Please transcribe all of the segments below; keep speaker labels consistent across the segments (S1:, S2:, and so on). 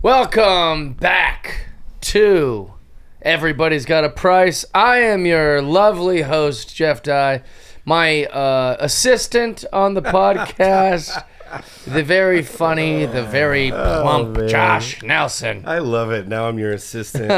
S1: Welcome back to Everybody's Got a Price. I am your lovely host, Jeff Dye. My assistant on the podcast, the very funny, the very plump Josh Nelson.
S2: I love it. Now I'm your assistant.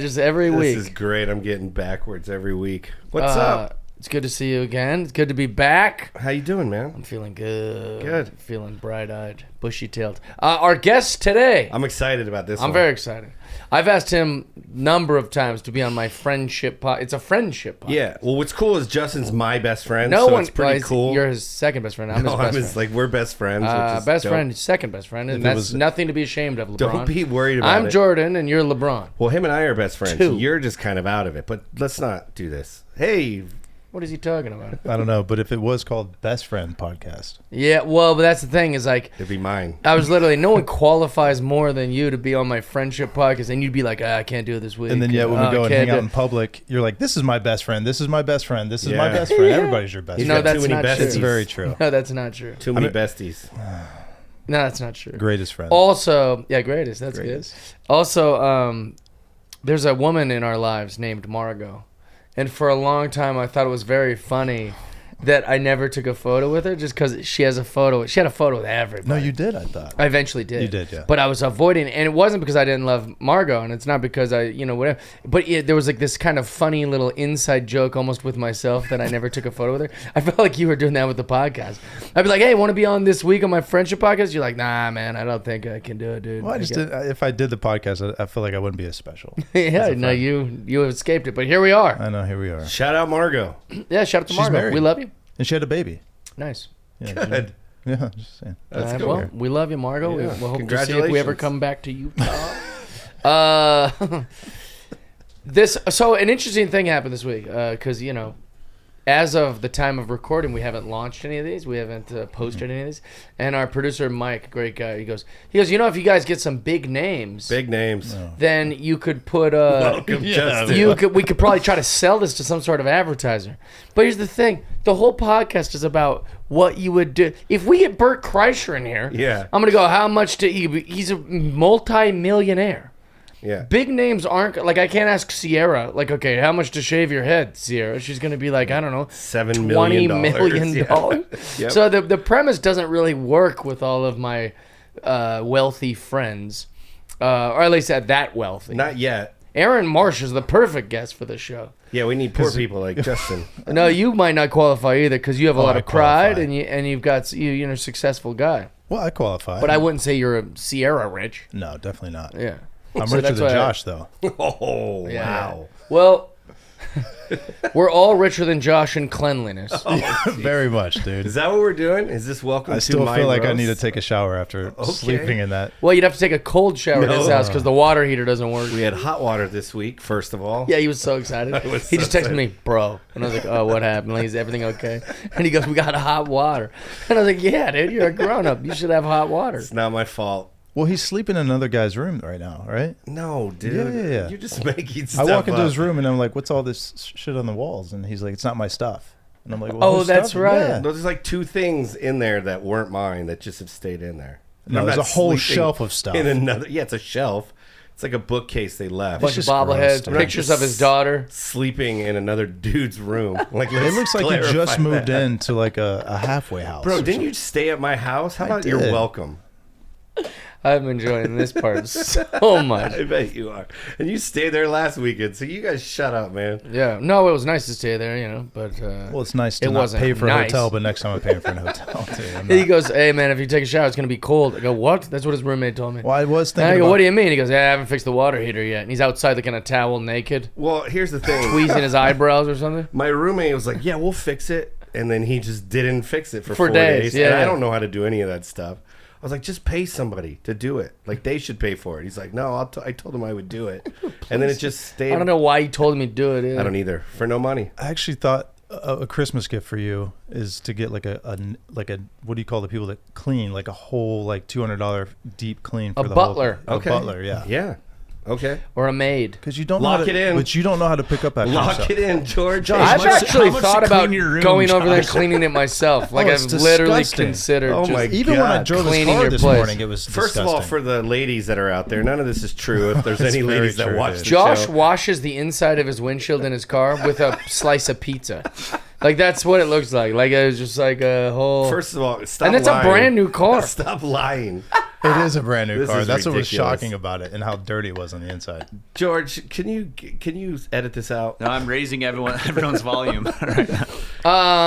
S1: Just every week.
S2: This is great. I'm getting backwards every week. What's up?
S1: It's good to see you again. It's good to be back.
S2: How you doing, man?
S1: I'm feeling good.
S2: Good.
S1: Feeling bright-eyed, bushy-tailed. Our guest today.
S2: I'm excited about this
S1: I'm
S2: one.
S1: very excited. I've asked him a number of times to be on my friendship pod. It's a friendship podcast.
S2: Yeah. Well, what's cool is Justin's my best friend, it's pretty cool.
S1: You're his second best friend. I'm his best friend.
S2: We're best friends. Which is
S1: best
S2: dope.
S1: friend, second best friend. And that's nothing to be ashamed of, LeBron.
S2: Don't be worried about it.
S1: I'm Jordan, and you're LeBron.
S2: Well, him and I are best friends.
S1: Two.
S2: You're just kind of out of it, but let's not do this. Hey.
S1: What is he talking about?
S3: I don't know, but if it was called Best Friend Podcast.
S1: Yeah, well, but that's the thing is like...
S2: It'd be mine.
S1: I was literally... No one qualifies more than you to be on my friendship podcast, and you'd be like, I can't do it this week.
S3: And then, when we go and hang out in public, you're like, this is my best friend, this is my best friend, this is my best friend. Everybody's your best friend.
S1: No, that's
S2: too many
S1: not
S2: besties.
S1: true.
S3: It's very true.
S1: No, that's not true.
S2: Too many besties.
S1: No, that's not true.
S3: Greatest friend.
S1: Also, yeah, greatest. That's
S3: Greatest.
S1: good. Also, there's a woman in our lives named Margot. And for a long time, I thought it was very funny that I never took a photo with her just because she has a photo. She had a photo with everybody.
S3: No, you did, I thought.
S1: I eventually did.
S3: You did, yeah.
S1: But I was avoiding, and it wasn't because I didn't love Margot, and it's not because I, whatever. But there was like this kind of funny little inside joke almost with myself that I never took a photo with her. I felt like you were doing that with the podcast. I'd be like, hey, want to be on this week on my friendship podcast? You're like, nah, man, I don't think I can do it, dude.
S3: Well, if I did the podcast, I feel like I wouldn't be as special.
S1: Yeah, no, you escaped it, but here we are.
S3: I know, here we are.
S2: Shout out Margot.
S1: Yeah, shout out to
S3: She's
S1: Margot.
S3: married.
S1: We love you.
S3: And she had a baby.
S1: Nice.
S3: Yeah,
S2: Good.
S3: Yeah, just saying.
S2: That's
S1: Well,
S2: cool.
S1: we love you, Margot.
S2: Yeah.
S1: We'll hope to see if we ever
S2: Congratulations.
S1: come back to Utah. So an interesting thing happened this week because as of the time of recording, we haven't launched any of these. We haven't posted any of these. And our producer Mike, great guy, he goes, if you guys get some big names, then you could put
S2: Welcome, Justin.
S1: we could probably try to sell this to some sort of advertiser. But here's the thing: the whole podcast is about what you would do if we get Bert Kreischer in here.
S2: Yeah.
S1: I'm gonna go. How much to? He's a multi-millionaire.
S2: Yeah.
S1: Big names aren't like I can't ask Sierra like, okay, how much to shave your head, Sierra? She's gonna be like, I don't know,
S2: $7
S1: $20
S2: million.
S1: million.
S2: Yeah. Yep.
S1: So the premise doesn't really work with all of my wealthy friends, or at least at that wealthy.
S2: Not yet.
S1: Aaron Marsh is the perfect guest for this show.
S2: Yeah, we need poor people like Justin.
S1: No, you might not qualify either because you have a lot
S3: I
S1: of pride
S3: qualify.
S1: and you've got you're a successful guy.
S3: Well, I qualify.
S1: But I wouldn't say you're a Sierra rich.
S3: No, definitely not.
S1: Yeah.
S3: I'm
S1: So
S3: richer
S1: that's
S3: than
S1: why
S3: Josh, though.
S2: Oh,
S1: Yeah.
S2: wow.
S1: Well, we're all richer than Josh in cleanliness.
S3: Very much, dude.
S2: Is that what we're doing? Is this welcome
S3: I
S2: to
S3: still
S2: my
S3: feel like I
S2: roast?
S3: need to take a shower after sleeping in that.
S1: Well, you'd have to take a cold shower at his
S2: No.
S1: house because the water heater doesn't work.
S2: We had hot water this week, first of all.
S1: Yeah, he was so excited.
S2: was
S1: He
S2: so
S1: just texted
S2: excited.
S1: me, bro. And I was like, oh, what happened? Like, is everything okay? And he goes, we got hot water. And I was like, yeah, dude, you're a grown-up. You should have hot water.
S2: It's not my fault.
S3: Well, he's sleeping in another guy's room right now, right?
S2: No, dude.
S3: Yeah.
S2: You're just making
S3: I
S2: stuff
S3: walk into
S2: up.
S3: his room and I'm like, what's all this shit on the walls? And he's like, it's not my stuff. And I'm like, well,
S1: Oh,
S3: whose
S1: that's
S3: stuff?
S1: right.
S3: Yeah.
S2: No, there's like two things in there that weren't mine that just have stayed in there. And
S3: No,
S2: I'm
S3: there's
S2: not
S3: a whole
S2: sleeping
S3: shelf of stuff.
S2: In another, yeah, it's a shelf. It's like a bookcase they left.
S1: Bunch of
S3: just gross,
S1: bobbleheads,
S3: dude.
S1: pictures of his daughter.
S2: Sleeping in another dude's room. Like,
S3: It looks like you just moved
S2: that.
S3: into like a halfway house.
S2: Bro,
S3: or
S2: didn't you stay at my house? How
S3: I
S2: about you're
S3: did.
S2: welcome?
S1: I'm enjoying this part so much.
S2: I bet you are. And you stayed there last weekend, so you guys shut up, man.
S1: Yeah. No, it was nice to stay there, but...
S3: Well, it's nice to
S1: It
S3: not
S1: wasn't
S3: pay for
S1: nice.
S3: a hotel, but next time I'm paying for a hotel, too. I'm
S1: He
S3: not-
S1: goes, hey, man, if you take a shower, it's going to be cold. I go, what? That's what his roommate told me.
S3: Well, I was
S1: And I
S3: thinking
S1: go,
S3: about,
S1: what do you mean? He goes, yeah, I haven't fixed the water heater yet. And he's outside looking at a towel naked,
S2: Well, here's the thing.
S1: tweezing his eyebrows or something.
S2: My roommate was like, yeah, we'll fix it. And then he just didn't fix it for 4
S1: days,
S2: days.
S1: yeah,
S2: and
S1: yeah.
S2: I don't know how to do any of that stuff. I was like, just pay somebody to do it. Like, they should pay for it. He's like, no, I told him I would do it. And then it just stayed.
S1: I don't know why you told me to do it.
S2: I don't either. For no money.
S3: I actually thought a Christmas gift for you is to get like a what do you call the people that clean, like a whole like $200 deep clean for
S1: A
S3: the
S1: butler.
S3: whole, a butler, yeah.
S2: Yeah. Okay.
S1: or a maid.
S3: Because you don't
S2: Lock
S3: know how
S2: it
S3: to,
S2: in.
S3: But you don't know how to pick up after
S2: Lock
S3: yourself.
S2: it in, George.
S1: I've actually
S4: much
S1: thought
S4: to
S1: about
S4: clean your room,
S1: going over there and
S4: Josh?
S1: cleaning it myself. Like,
S3: it's
S1: I've literally
S3: disgusting.
S1: considered
S2: Oh
S1: just
S2: my
S3: Even when I
S2: God.
S3: drove this
S1: Cleaning
S3: car
S1: your
S3: this
S1: place.
S3: morning, it was
S2: First of all,
S3: disgusting.
S2: for the ladies that are out there, none of this is true. If there's any
S3: very
S2: ladies that
S3: true,
S2: watch
S3: dude.
S2: the
S1: Josh
S2: show.
S1: washes the inside of his windshield in his car with a slice of pizza. Like, that's what it looks like. Like, it was just like a whole...
S2: First of all, stop
S1: and it's
S2: lying.
S1: a brand new car.
S2: Stop lying.
S3: It is a brand new
S2: This
S3: car.
S2: is
S3: That's what was
S2: ridiculous.
S3: shocking about it and how dirty it was on the inside.
S2: George, can you edit this out?
S4: No, I'm raising everyone's volume right now.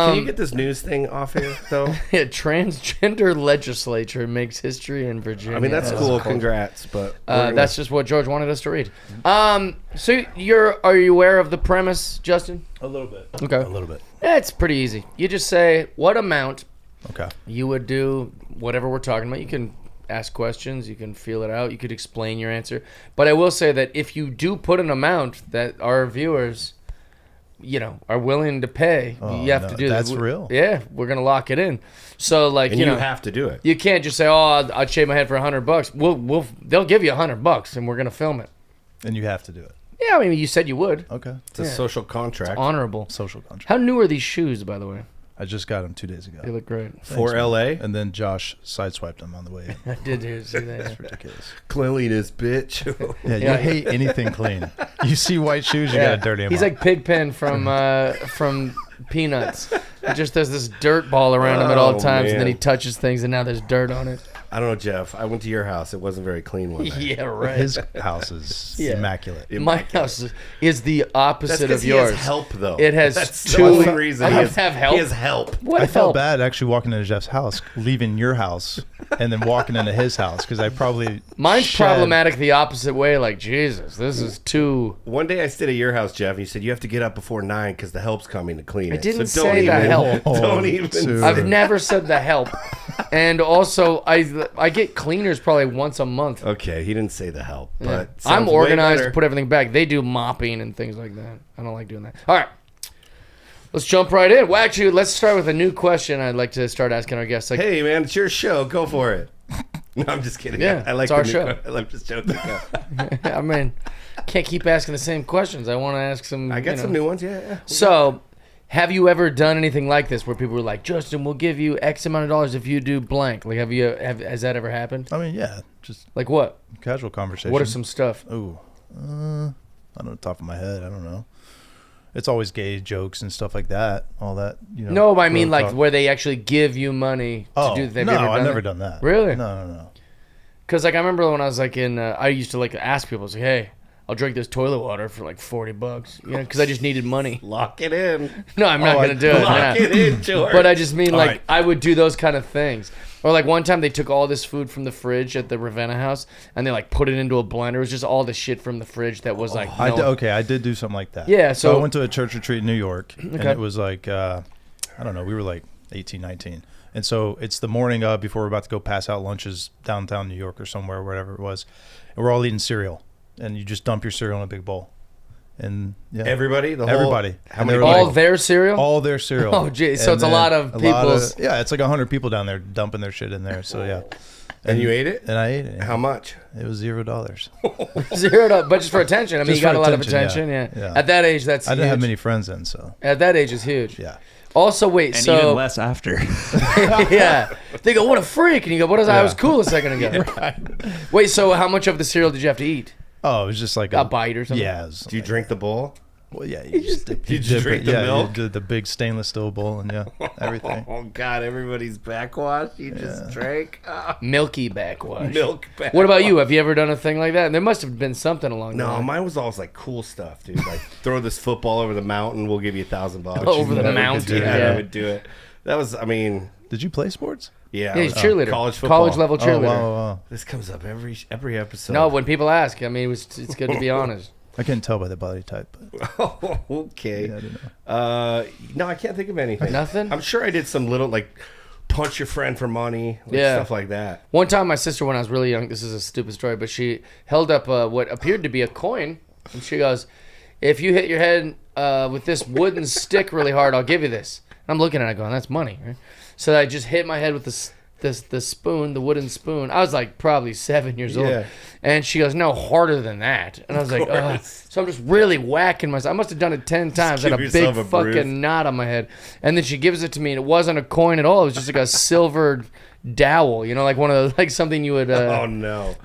S2: Can you get this news thing off here, though?
S1: Yeah, transgender legislature makes history in Virginia.
S2: I mean, that's
S1: as
S2: cool.
S1: a culture.
S2: Congrats, but we're gonna-
S1: That's just what George wanted us to read. So are you aware of the premise, Justin?
S3: A little bit.
S1: Okay.
S3: A little bit.
S1: Yeah, it's pretty easy. You just say what amount
S3: Okay.
S1: you would do whatever we're talking about. You can ask questions, you can feel it out, you could explain your answer. But I will say that if you do put an amount that our viewers, are willing to pay, you have to do that.
S3: That's real.
S1: Yeah, we're gonna lock it in. So like
S2: and
S1: you know,
S2: have to do it.
S1: you can't just say, "Oh, I'd shave my head for $100." They'll give you $100, and we're gonna film it.
S3: And you have to do it.
S1: Yeah, I mean, you said you would.
S3: Okay.
S2: It's a social contract.
S1: Honorable.
S3: Social contract.
S1: How new are these shoes, by the way?
S3: I just got them 2 days ago.
S1: They look great.
S2: For
S3: Thanks, man.
S2: LA,
S3: And then Josh sideswiped them on the way in.
S1: I did hear see that.
S3: It's ridiculous.
S2: cleanliness, bitch.
S3: Yeah,
S1: Yeah.
S3: you hate anything clean. You see white shoes, you gotta dirty them
S1: He's
S3: up.
S1: like Pigpen from Peanuts. He just has this dirt ball around him at all
S2: Oh,
S1: times, and then he
S2: man.
S1: touches things, and now there's dirt on it.
S2: I don't know, Jeff. I went to your house. It wasn't very clean one night.
S1: Yeah, right.
S3: His house is
S1: Yeah.
S3: immaculate.
S1: My house is the opposite
S2: That's
S1: of
S2: because he
S1: yours.
S2: has help, though.
S1: It has
S2: That's
S1: two-
S2: the only reason
S1: I
S2: he
S1: have
S2: has,
S1: to have help?
S2: He has help.
S1: What
S3: I felt
S1: help?
S3: bad actually walking into Jeff's house, leaving your house, and then walking into his house because I probably
S1: Mine's
S3: shed-
S1: problematic the opposite way. Like, Jesus, this is too...
S2: One day I stayed at your house, Jeff, and you said you have to get up before 9 because the help's coming to clean it.
S1: I didn't
S2: so don't
S1: say the
S2: even,
S1: help.
S2: Don't even.
S3: Dude.
S1: I've never said the help. And also, I get cleaners probably once a month.
S2: Okay, he didn't say the help,
S1: Yeah.
S2: but
S1: I'm
S2: sounds way
S1: organized to
S2: better.
S1: put everything back. They do mopping and things like that. I don't like doing that. All right. Let's jump right in. Well, actually, let's start with a new question I'd like to start asking our guests. Like,
S2: Hey, man, it's your show. Go for it. No, I'm just kidding.
S1: Yeah,
S2: I like
S1: it's our
S2: the
S1: show.
S2: I'm just joking.
S1: I mean, can't keep asking the same questions. I want to ask some.
S2: I got some new ones. Yeah.
S1: So, have you ever done anything like this where people were like, Justin, we'll give you X amount of dollars if you do blank? Like, has that ever happened?
S3: I mean, yeah, just
S1: Like what?
S3: casual conversation.
S1: What are some stuff?
S3: Ooh, I don't know the top of my head. I don't know. It's always gay jokes and stuff like that. All that, you know.
S1: No, I mean
S3: real
S1: like
S3: talk.
S1: where they actually give you money to do. Have
S3: no,
S1: you ever done
S3: I've never
S1: that?
S3: done that.
S1: Really?
S3: No.
S1: Because like I remember when I was like in, I used to like ask people, I was like, hey, I'll drink this toilet water for like $40, because I just needed money.
S2: Lock it in.
S1: No, I'm not
S3: Oh,
S1: gonna do it.
S2: Lock
S1: yeah.
S2: it in, George.
S1: But I just mean like
S3: right.
S1: I would do those kind of things. Or like one time they took all this food from the fridge at the Ravenna house and they like put it into a blender. It was just all the shit from the fridge that was like.
S3: I did do something like that.
S1: Yeah, so-
S3: I went to a church retreat in New York, and
S1: Okay.
S3: it was like I don't know, we were like 18, 19. And so it's the morning of before we're about to go pass out lunches downtown New York or somewhere, wherever it was. And we're all eating cereal. And you just dump your cereal in a big bowl. And yeah.
S2: Everybody, the whole.
S3: Everybody.
S2: How
S3: And
S2: many?
S3: they were
S1: all
S3: like-
S1: their cereal.
S3: all their cereal.
S1: Oh, geez. So
S3: And
S1: it's a
S3: then
S1: lot of people's-
S3: yeah, it's like 100 people down there dumping their shit in there. So yeah.
S2: And you ate it?
S3: And I ate it. yeah.
S2: How much?
S3: It was $0.
S1: Zeroed up, but just for attention. I mean,
S3: Just
S1: you got
S3: for
S1: a lot of
S3: attention,
S1: attention.
S3: yeah.
S1: Yeah.
S3: Yeah.
S1: At that age, that's
S3: I didn't
S1: huge.
S3: have many friends then, so
S1: At that age, is huge.
S3: yeah.
S1: Also, wait.
S4: And
S1: so
S4: even less after.
S1: yeah, they go, "What a freak!" And you go, "What is that? I was cool a second ago." Wait, so how much of the cereal did you have to eat?
S3: Oh, it was just like
S1: A bite or something?
S3: Yeah. It was
S2: Do you
S3: like-
S2: drink the bowl?
S3: Well, yeah. You just dip,
S2: Did you drink the milk?
S3: You did the big stainless steel bowl and yeah, everything.
S2: Oh God! Everybody's backwash. You just drank
S1: Milky backwash.
S2: milk. Backwash.
S1: What about you? Have you ever done a thing like that? There must have been something along the
S2: No,
S1: line.
S2: mine was always like cool stuff, dude. Like throw this football over the mountain, we'll give you $1,000.
S1: Over the
S2: Never could
S1: mountain,
S2: do that.
S1: yeah.
S2: I would do it. That was, I mean,
S3: Did you play sports?
S2: yeah.
S1: Yeah,
S2: I
S1: he's
S2: was-
S1: cheerleader.
S2: College football.
S1: College level
S3: Oh,
S1: cheerleader.
S3: wow.
S2: This comes up every episode.
S1: No, when people ask, I mean, it's good to be honest.
S3: I couldn't tell by the body type, but
S2: Okay.
S3: yeah, I didn't know.
S2: No, I can't think of anything.
S1: Nothing?
S2: I'm sure I did some little like punch your friend for money, like,
S1: Yeah.
S2: stuff like that.
S1: One time, my sister, when I was really young, this is a stupid story, but she held up what appeared to be a coin, and she goes, "If you hit your head with this wooden stick really hard, I'll give you this." And I'm looking at it going, "That's money, right?" So I just hit my head with this the spoon, the wooden spoon. I was like probably 7 years
S2: Yeah.
S1: old. And she goes, no, harder than that. And I was like, ugh. So I'm just really whacking myself. I must have done it 10 times. I had a
S2: give
S1: big
S2: yourself a bruise.
S1: fucking knot on my head. And then she gives it to me, and it wasn't a coin at all. It was just like a silver dowel, like one of those, like something you would,
S2: Oh no.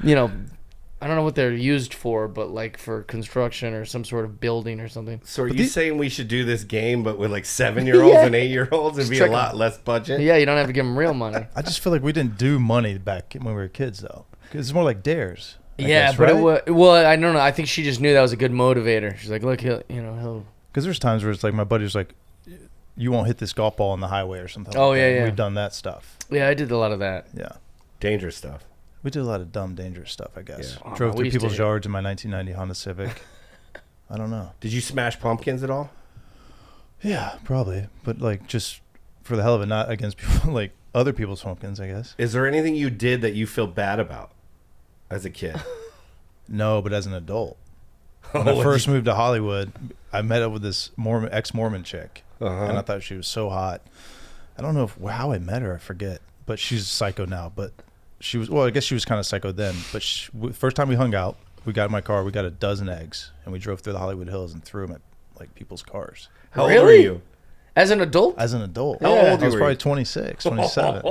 S1: I don't know what they're used for, but like for construction or some sort of building or something.
S2: So are you saying we should do this game, but with like 7-year-olds
S1: Yeah.
S2: and 8-year-olds, and be a
S1: trick 'em.
S2: lot less budget?
S1: Yeah, you don't have to give them real money.
S3: I just feel like we didn't do money back when we were kids, though. 'Cause it's more like dares. I
S1: Yeah,
S3: guess,
S1: but
S3: right?
S1: it was, well, I don't know. I think she just knew that was a good motivator. She's like, look, he'll.
S3: Because there's times where it's like my buddy was like, you won't hit this golf ball on the highway or something.
S1: Oh,
S3: like
S1: yeah,
S3: that.
S1: yeah.
S3: We've done that stuff.
S1: Yeah, I did a lot of that.
S3: Yeah.
S2: Dangerous stuff.
S3: We did a lot of dumb, dangerous stuff, I guess.
S2: Yeah.
S3: Drove
S1: we
S3: through
S1: used to
S3: people's
S1: hit-
S3: yards in my 1990 Honda Civic. I don't know.
S2: Did you smash pumpkins at all?
S3: Yeah, probably. But like just for the hell of it, not against people, like other people's pumpkins, I guess.
S2: Is there anything you did that you feel bad about as a kid?
S3: No, but as an adult. When
S2: Oh,
S3: I first moved to Hollywood, I met up with this ex-Mormon chick.
S2: Uh-huh.
S3: And I thought she was so hot. I don't know how I met her. I forget. But she's psycho now. But she was, well, I guess she was kind of psycho then. But first time we hung out, we got in my car. We got a dozen eggs. And we drove through the Hollywood Hills and threw them at like people's cars.
S2: How old were
S1: Really?
S2: you?
S1: As an adult,
S3: As an adult.
S2: How old
S3: I was
S2: were you?
S3: probably 26, 27.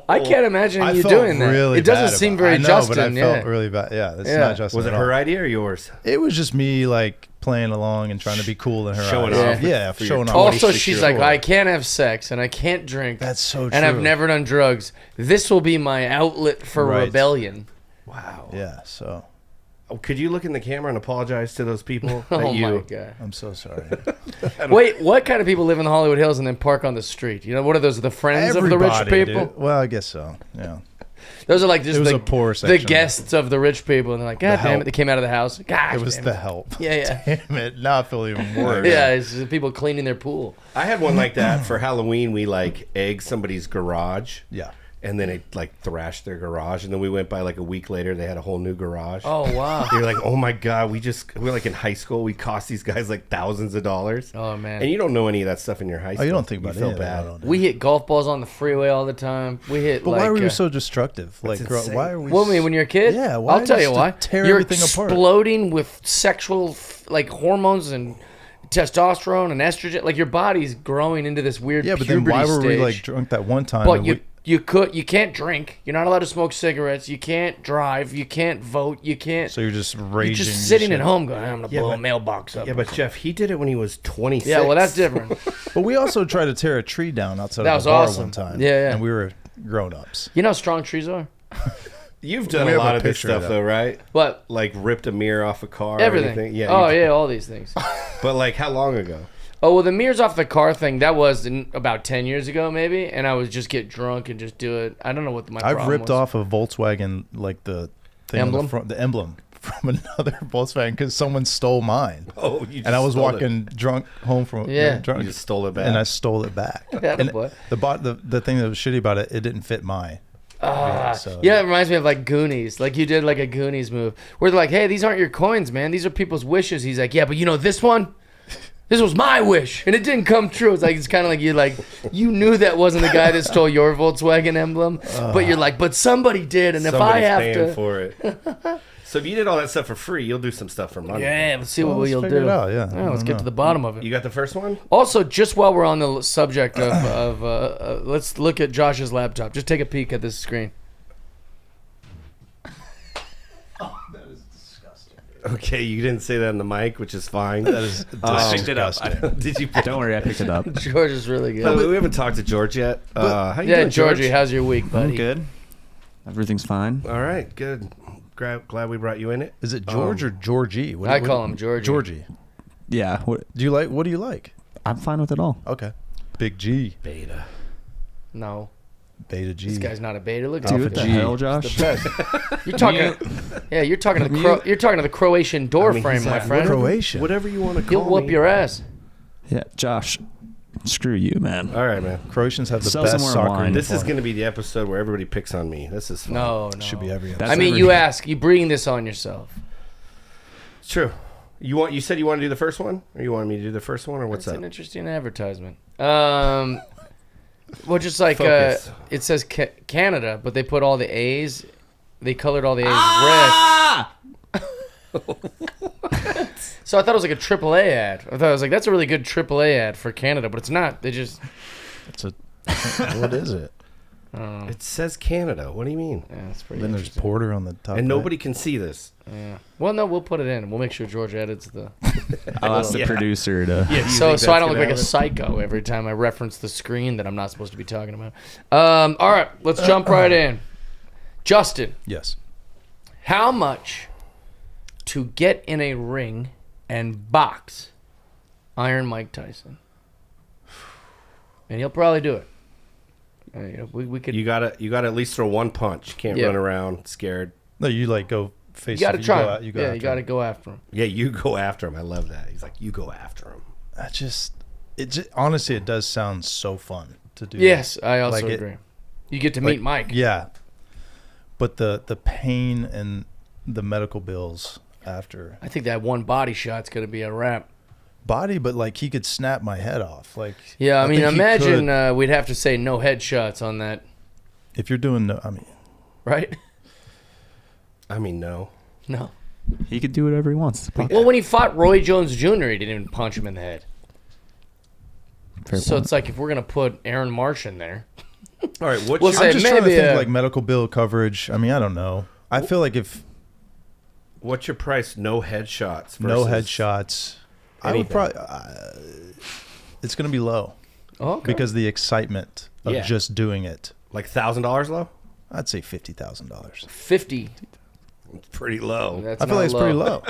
S1: I can't imagine
S3: I
S1: you
S3: felt
S1: doing that.
S3: really
S1: It doesn't
S3: bad
S1: seem
S3: about
S1: very
S3: I know,
S1: Justin.
S3: but I
S1: yeah.
S3: felt really bad. Yeah, that's
S1: Yeah.
S3: not Justin
S2: Was it
S3: at all.
S2: her idea or yours?
S3: It was just me like playing along and trying to be cool in her
S2: Showing
S3: eyes.
S2: off
S3: Yeah,
S2: for your
S3: showing off.
S1: Also,
S2: 26
S1: she's
S2: year
S1: like,
S2: old.
S1: I can't have sex and I can't drink.
S3: That's so true.
S1: And I've never done drugs. This will be my outlet for
S3: Right.
S1: rebellion.
S2: Wow.
S3: Yeah, so
S2: Oh, could you look in the camera and apologize to those people?
S1: Oh
S2: that you,
S1: my god!
S3: I'm so sorry.
S1: Wait, what kind of people live in the Hollywood Hills and then park on the street? What are those? The friends of the rich
S3: Everybody,
S1: people?
S3: dude. Well, I guess so. Yeah.
S1: Those are like just
S3: It was
S1: the,
S3: a poor
S1: the
S3: section.
S1: guests of the rich people, and they're like, God damn it,
S3: help.
S1: they came out of the house. God,
S3: It was the help.
S1: Yeah, yeah.
S3: Damn it. Now I feel even worse.
S1: Yeah, it's just people cleaning their pool.
S2: I had one like that for Halloween. We like egged somebody's garage.
S3: Yeah.
S2: And then it like thrashed their garage. And then we went by like a week later. They had a whole new garage.
S1: Oh wow!
S2: You're like, oh my god, we're like in high school. We cost these guys like thousands of dollars.
S1: Oh man!
S2: And you don't know any of that stuff in your high school.
S3: Oh, you don't think about
S2: you feel
S3: any of that,
S2: bad.
S3: I don't know.
S1: We hit golf balls on the freeway all the time. We hit.
S3: But
S1: like,
S3: why were we so destructive? Like,
S2: insane.
S3: why are we?
S1: Well, I mean, when you're a kid,
S3: Yeah, why
S1: I'll tell
S3: just
S1: you
S3: to
S1: why.
S3: tear
S1: You're
S3: everything apart?
S1: exploding with sexual like hormones and testosterone and estrogen. Like your body's growing into this weird.
S3: Yeah, but then why were we like
S1: stage.
S3: drunk that one time?
S1: But
S3: and
S1: you can't drink. You're not allowed to smoke cigarettes. You can't drive. You can't vote. You can't.
S3: so you're just
S1: You're
S3: raging.
S1: just sitting
S3: your
S1: at
S3: shit.
S1: home going, I'm gonna
S2: Yeah,
S1: blow a
S2: but-
S1: mailbox up.
S2: Yeah, but Jeff, he did it when he was 26.
S1: Yeah, well, that's different.
S3: But we also tried to tear a tree down outside
S1: That
S3: of
S1: was
S3: the bar
S1: awesome.
S3: one time.
S1: Yeah, yeah.
S3: And we were grown-ups.
S1: You know how strong trees are?
S2: You've done
S3: We
S2: a
S3: have
S2: lot
S3: a
S2: of this
S3: picture of
S2: stuff,
S3: that.
S2: though, right?
S1: What?
S2: Like ripped a mirror off a car or
S1: Everything.
S2: anything? Yeah.
S1: Oh,
S2: you-
S1: yeah, all these things.
S2: But like how long ago?
S1: Oh, well, the mirrors off the car thing, that was about 10 years ago, maybe. And I would just get drunk and just do it. I don't know what my problem
S3: I've ripped
S1: was.
S3: off a Volkswagen, like the thing
S1: Emblem?
S3: on the front, the emblem from another Volkswagen because someone stole mine.
S2: Oh, you just
S3: And I was
S2: stole it.
S3: walking drunk home from
S1: Yeah.
S3: drunk,
S2: You just stole it back.
S3: and I stole it back.
S1: Yeah,
S3: and
S1: boy.
S3: the thing that was shitty about it, it didn't fit mine. So-
S1: Yeah, it reminds me of like Goonies. Like you did like a Goonies move where they're like, hey, these aren't your coins, man. These are people's wishes. He's like, yeah, but this one? This was my wish, and it didn't come true. It's kind of like you knew that wasn't the guy that stole your Volkswagen emblem, but you're like, but somebody did, and if I
S2: Somebody's
S1: have
S2: paying
S1: to,
S2: for it. So if you did all that stuff for free, you'll do some stuff for money.
S1: yeah, let's see
S3: Well,
S1: what
S3: let's
S1: you'll
S3: figure
S1: do.
S3: it out, yeah. I
S1: let's
S3: don't
S1: get
S3: know.
S1: to the bottom of it.
S2: You got the first one?
S1: Also, just while we're on the subject of let's look at Josh's laptop. Just take a peek at this screen.
S2: Okay, you didn't say that in the mic, which is fine.
S3: That is
S4: I picked it up.
S3: disgusting.
S2: Did you?
S4: Don't worry, I picked it up.
S1: George is really good.
S2: We haven't talked to George yet. How you
S1: Yeah,
S2: doing,
S1: Georgie,
S2: George?
S1: how's your week, buddy?
S4: I'm good. Everything's fine.
S2: All right, good. Glad we brought you in it.
S3: Is it George or Georgie?
S1: I call him Georgie.
S3: Georgie.
S4: Yeah,
S3: What do you like?
S4: I'm fine with it all.
S3: Okay. Big G.
S2: Beta.
S1: No,
S3: Beta G.
S1: this guy's not a beta. Look
S4: Dude,
S1: at
S4: what the
S1: him.
S4: hell, Josh?
S1: You're talking. Yeah, you're talking to the you're talking to the Croatian door frame, my friend.
S3: Croatian.
S2: Whatever you want to
S1: He'll
S2: call
S1: whoop
S2: me.
S1: your ass.
S4: Yeah, Josh. Screw you, man.
S2: All right, man.
S3: Croatians have the
S4: Sell
S3: best
S4: some more
S3: soccer
S4: wine.
S2: This is
S3: uniform.
S2: going to be the episode where everybody picks on me. This is fun.
S1: No.
S3: Should be every
S4: That's
S1: I mean,
S4: every-
S1: you ask. You bring this on yourself.
S2: It's true. You said you want to do the first one, or you wanted me to do the first one, or what's
S1: That's
S2: up?
S1: an interesting advertisement. Well, just like
S2: Focus.
S1: it says Canada, but they put all the A's. They colored all the A's
S4: Ah!
S1: red. So I thought it was like a AAA ad. I thought I was like, that's a really good AAA ad for Canada, but it's not. They just.
S3: What is it?
S2: It says Canada. What do you mean?
S1: Yeah, that's pretty.
S3: Then there's
S1: interesting.
S3: Porter on the top.
S2: And
S3: right.
S2: nobody can see this.
S1: Yeah. Well, no, we'll put it in. We'll make sure George edits the.
S4: I'll ask the producer to.
S2: Yeah,
S1: So I don't look like a psycho every time I reference the screen that I'm not supposed to be talking about. All right, let's jump right in. Justin,
S3: Yes.
S1: how much to get in a ring and box Iron Mike Tyson? And he'll probably do it. We could.
S2: You gotta at least throw one punch. You can't
S1: Yeah.
S2: run around scared.
S3: No, you like go face.
S1: You got to
S3: you
S1: try.
S3: go out- you go
S1: yeah,
S3: after
S1: you got to
S3: him.
S1: go after him.
S2: Yeah, you go after him. I love that. He's like, you go after him.
S3: Honestly, it does sound so fun to do.
S1: Yes, I also
S3: Like it-
S1: agree. You get to meet Mike.
S3: Yeah, but the pain and the medical bills after
S1: I think that one body shot's going to be a wrap.
S3: body, but like he could snap my head off. Like
S1: Yeah, I mean,
S3: think he
S1: imagine
S3: could-
S1: we'd have to say no headshots on that,
S3: if you're doing. I mean,
S1: right?
S2: I mean, no.
S1: No.
S4: He could do whatever he wants.
S1: Well, when he fought Roy Jones Jr., he didn't even punch him in the head.
S4: Fair
S1: So
S4: point.
S1: it's like if we're going to put Aaron Marsh in there.
S2: All right, what's
S1: We'll
S2: your,
S1: say
S3: I'm just trying to
S1: maybe
S3: think
S1: a-
S3: like medical bill coverage. I mean, I don't know. I feel like if
S2: what's your price? No headshots.
S3: no
S2: versus
S3: headshots, I would
S2: anything.
S3: probably. It's going to be low
S1: Oh, okay.
S3: because the excitement of
S2: Yeah.
S3: just doing it.
S2: like $1,000 low.
S3: I'd say $50,000.
S1: 50.
S2: It's pretty low.
S1: That's
S3: I feel
S1: not
S3: like it's pretty low.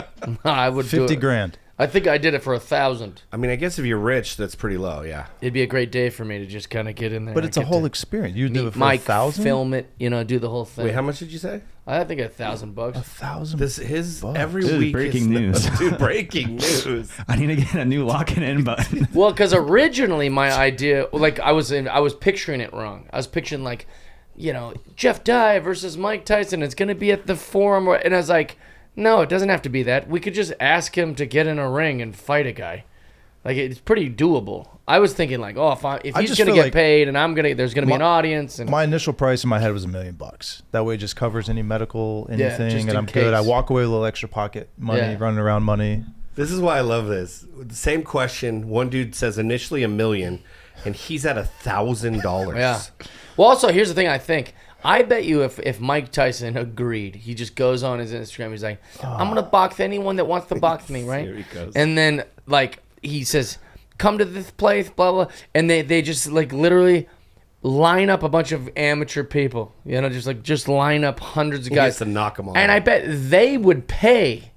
S1: I would do
S3: 50
S1: it.
S3: grand.
S1: I think I did it for 1,000.
S2: I mean, I guess if you're rich, that's pretty low. Yeah.
S1: It'd be a great day for me to just kind of get in there.
S3: But
S1: and
S3: it's a
S1: get
S3: whole
S1: to
S3: experience. You do
S1: meet
S3: it for
S1: Mike,
S3: 1,000.
S1: film it, do the whole thing.
S2: Wait, how much did you say?
S1: I think $1,000.
S3: $1,000.
S2: This his
S3: Bucks.
S2: every
S4: This is
S2: week
S4: breaking
S2: is
S4: news.
S2: Dude, breaking news.
S4: I need to get a new lock and in button.
S1: Well, because originally my idea, like I was picturing it wrong. I was picturing like, Jeff Dye versus Mike Tyson. It's gonna be at the Forum, and I was like, no, it doesn't have to be that. We could just ask him to get in a ring and fight a guy. Like it's pretty doable. I was thinking like, if
S3: I
S1: he's
S3: just
S1: gonna
S3: feel
S1: get
S3: like
S1: paid and there's gonna be an audience and
S3: My initial price in my head was $1 million. That way it just covers any medical, anything,
S1: just
S3: and
S1: in
S3: I'm good. I
S1: case.
S3: walk away with a little extra pocket money,
S1: Yeah.
S3: running around money.
S2: This is why I love this. The same question. One dude says initially $1 million, and he's at $1,000.
S1: yeah. Well, also here's the thing. I bet you if Mike Tyson agreed, he just goes on his Instagram. He's like, I'm gonna box anyone that wants to box me, right?
S2: Here he goes.
S1: And then like he says, come to this place, blah blah, and they just like literally line up a bunch of amateur people, just line up hundreds of
S2: He
S1: guys
S2: gets to knock them all.
S1: and I bet they would pay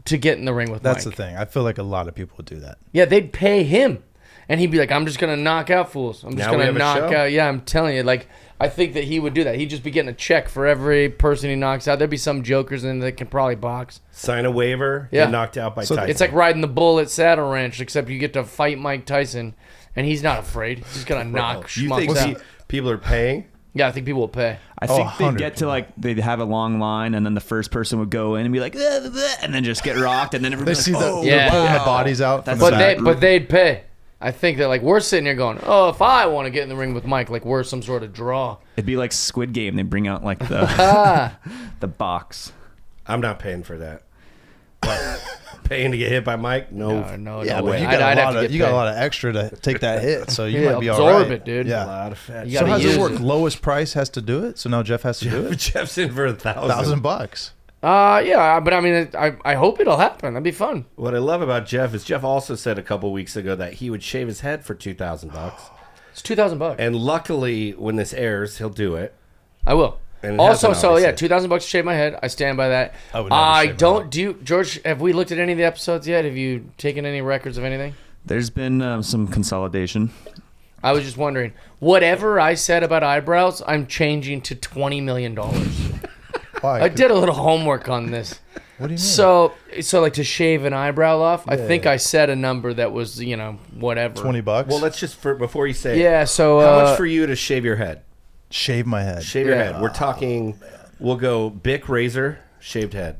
S1: to get in the ring with
S3: That's
S1: Mike.
S3: the thing. I feel like a lot of people would do that.
S1: Yeah, they'd pay him, and he'd be like, I'm just gonna knock out fools. I'm just
S2: Now we
S1: gonna
S2: have a
S1: knock
S2: show?
S1: out. Yeah, I'm telling you, like. I think that he would do that. He'd just be getting a check for every person he knocks out. There'd be some jokers in there that can probably box.
S2: Sign a waiver.
S1: Yeah.
S2: Get knocked out by
S3: So
S2: Tyson.
S1: It's like riding the bull at Saddle Ranch, except you get to fight Mike Tyson, and he's not afraid. He's just gonna knock
S2: you
S1: schmucks
S2: think
S1: out.
S2: people are paying?
S1: Yeah, I think people will pay.
S4: I think they'd
S3: 100%.
S4: get to like they'd have a long line, and then the first person would go in and be like, and then just get rocked, and then
S3: They
S4: everybody's
S3: see
S4: like, oh,
S1: Yeah.
S3: they're pulling the
S4: wow.
S3: bodies out
S4: That's
S3: from the
S4: But
S3: back.
S1: They'd pay. I think that like we're sitting here going, oh, if I want to get in the ring with Mike, like we're some sort of draw.
S4: It'd be like Squid Game. They bring out like the
S1: Ah,
S4: the box.
S2: I'm not paying for that. But paying to get hit by Mike? No.
S1: no
S3: Yeah,
S1: way.
S3: but you got,
S1: I'd
S3: a
S1: have
S3: lot
S1: to
S3: of,
S1: get
S3: you got a
S1: paid.
S3: lot of extra to take that hit, so you
S1: Yeah,
S3: might be all
S1: absorb
S3: right.
S1: it, dude.
S2: A
S3: Yeah.
S2: lot of fat.
S1: You
S3: So
S1: gotta
S3: how does
S1: use
S3: it work?
S1: it.
S3: Lowest price has to do it, so now Jeff has to do it.
S2: Jeff's in for $1,000.
S3: $1,000.
S1: Yeah, but I mean, I hope it'll happen. That'd be fun.
S2: What I love about Jeff is Jeff also said a couple weeks ago that he would shave his head for $2,000.
S1: It's $2,000.
S2: And luckily, when this airs, he'll do it.
S1: I will.
S2: And it
S1: Also,
S2: hasn't,
S1: so yeah,
S2: obviously.
S1: $2,000 to shave my head. I stand by that.
S3: I would never shave my
S1: don't.
S3: head.
S1: Do you, George? Have we looked at any of the episodes yet? Have you taken any records of anything?
S4: There's been some consolidation.
S1: I was just wondering. Whatever I said about eyebrows, I'm changing to $20 million.
S3: Why?
S1: I did a little homework on this.
S3: What do you mean?
S1: So like to shave an eyebrow off, I think
S3: Yeah.
S1: I said a number that was whatever.
S3: $20.
S2: Well, let's just, before you say it,
S1: Yeah. So
S2: how much for you to shave your head?
S3: shave my head.
S2: Shave your
S1: Yeah.
S2: head. We're talking, we'll go Bic razor, shaved head.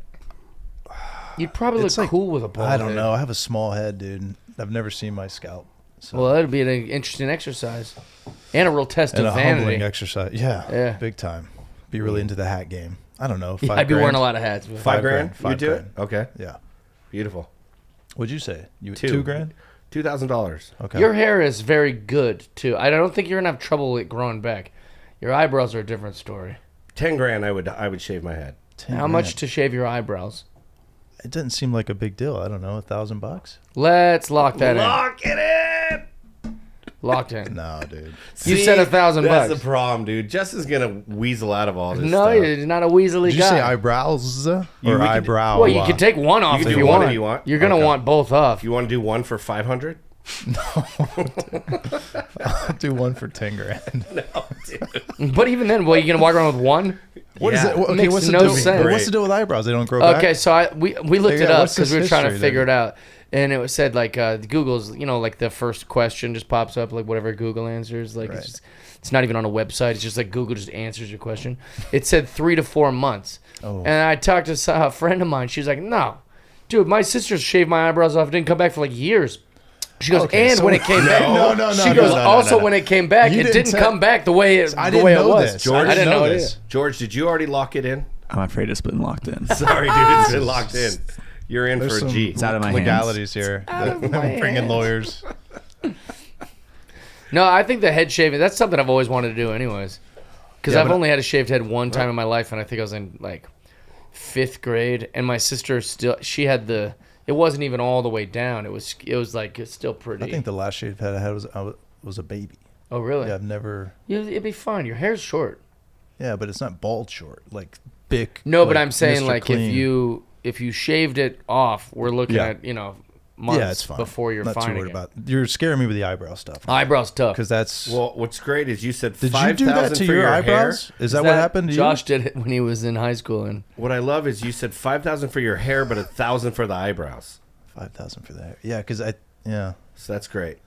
S1: you'd probably look
S3: It's like-
S1: cool with a bald
S3: I don't
S1: head.
S3: know. I have a small head, dude. I've never seen my scalp. So.
S1: Well, that'd be an interesting exercise and a real test
S3: And
S1: of
S3: a
S1: vanity.
S3: humbling exercise. Yeah,
S1: Yeah.
S3: big time. Be really into the hat game. I don't know.
S1: Yeah,
S3: 5
S1: I'd be
S3: grand?
S1: wearing a lot of hats.
S2: $5
S3: 5
S2: grand?
S3: grand.
S2: You do it? Okay.
S3: Yeah.
S2: Beautiful.
S3: What'd you say? You
S2: Two.
S3: 2 grand?
S2: $2,000.
S3: Okay.
S1: Your hair is very good too. I don't think you're gonna have trouble with growing back. Your eyebrows are a different story.
S2: 10 grand. I would shave my head.
S3: 10
S1: How much
S3: grand.
S1: to shave your eyebrows?
S3: It doesn't seem like a big deal. I don't know. $1,000?
S1: Let's lock that
S2: Lock it in.
S1: in. Locked in.
S3: No, dude.
S1: You said $1,000
S2: That's
S1: bucks.
S2: the problem, dude. Justin's gonna weasel out of all this
S1: No,
S2: stuff.
S1: you're not a weaselly
S3: Did you
S1: guy.
S3: say eyebrows or
S2: we could-
S3: eyebrow?
S1: Well, you can take one off
S2: can
S1: if
S2: do
S1: you
S2: one
S1: want.
S2: if you want.
S1: You're gonna
S2: Okay.
S1: want both off.
S2: You want to do one for 500?
S3: I'll do one for 10 grand.
S2: No, dude.
S1: But even then, well, you gonna walk around with one?
S3: What is
S2: Yeah.
S3: it? Okay,
S1: Makes
S3: what's the
S1: no
S3: deal?
S1: sense.
S3: What's the deal with eyebrows? They don't grow back.
S1: Okay, so we looked it
S3: Yeah,
S1: up
S3: what's
S1: because
S3: this
S1: we were trying to
S3: history
S1: figure
S3: then?
S1: it out, and it said like Google's, like the first question just pops up like whatever Google answers, like
S3: Right.
S1: it's not even on a website. It's just like Google just answers your question. It said 3 to 4 months,
S3: Oh.
S1: and I talked to a friend of mine. She was like, "No, dude, my sister shaved my eyebrows off. It didn't come back for like years." She goes,
S3: Okay,
S1: and
S3: so-
S1: when it came back,
S3: No,
S1: she goes,
S3: no,
S1: also
S3: no.
S1: when it came back,
S3: You
S1: it
S3: didn't
S1: didn't
S3: tell-
S1: come back the way it
S3: I
S1: the
S3: didn't
S1: way it
S3: know
S1: was.
S3: this.
S2: George,
S1: I didn't know
S3: this.
S1: this.
S2: George, did you already lock it in?
S4: I'm afraid it's been locked in.
S2: Sorry, dude. It's been locked in. You're in
S3: There's
S2: for a
S3: some
S2: G.
S4: It's out of my hands.
S3: legalities here.
S1: Out of
S3: I'm
S1: my
S3: bringing
S1: hands.
S3: lawyers.
S1: No, I think the head shaving, that's something I've always wanted to do anyways. Because
S3: Yeah,
S1: I've
S3: but-
S1: only had a shaved head one time in my life, and I think I was in like 5th grade. And my sister she had it wasn't even all the way down. It was like, it's still pretty.
S3: I think the last shaved head I had was a baby.
S1: Oh, really?
S3: Yeah, I've never.
S1: It'd be fine. Your hair's short.
S3: Yeah, but it's not bald short, like big.
S1: No, but
S3: like
S1: I'm saying
S3: Mr.
S1: like
S3: Clean.
S1: if you shaved it off, we're looking
S3: Yeah.
S1: at, months
S3: Yeah, it's fine.
S1: before you're
S3: not too
S1: finding
S3: worried
S1: it.
S3: about. You're scaring me with the eyebrow stuff.
S1: Eyebrows tough.
S3: Because that's.
S2: Well, what's great is you said
S3: Did you
S2: 5,000
S3: do that to
S2: for
S3: your
S2: hair.
S3: eyebrows? Is that what happened to you?
S1: Josh did it when he was in high school, and
S2: What I love is you said 5,000 for your hair, but 1,000 for the eyebrows.
S3: 5,000 for that. Yeah, because yeah.
S2: So that's great.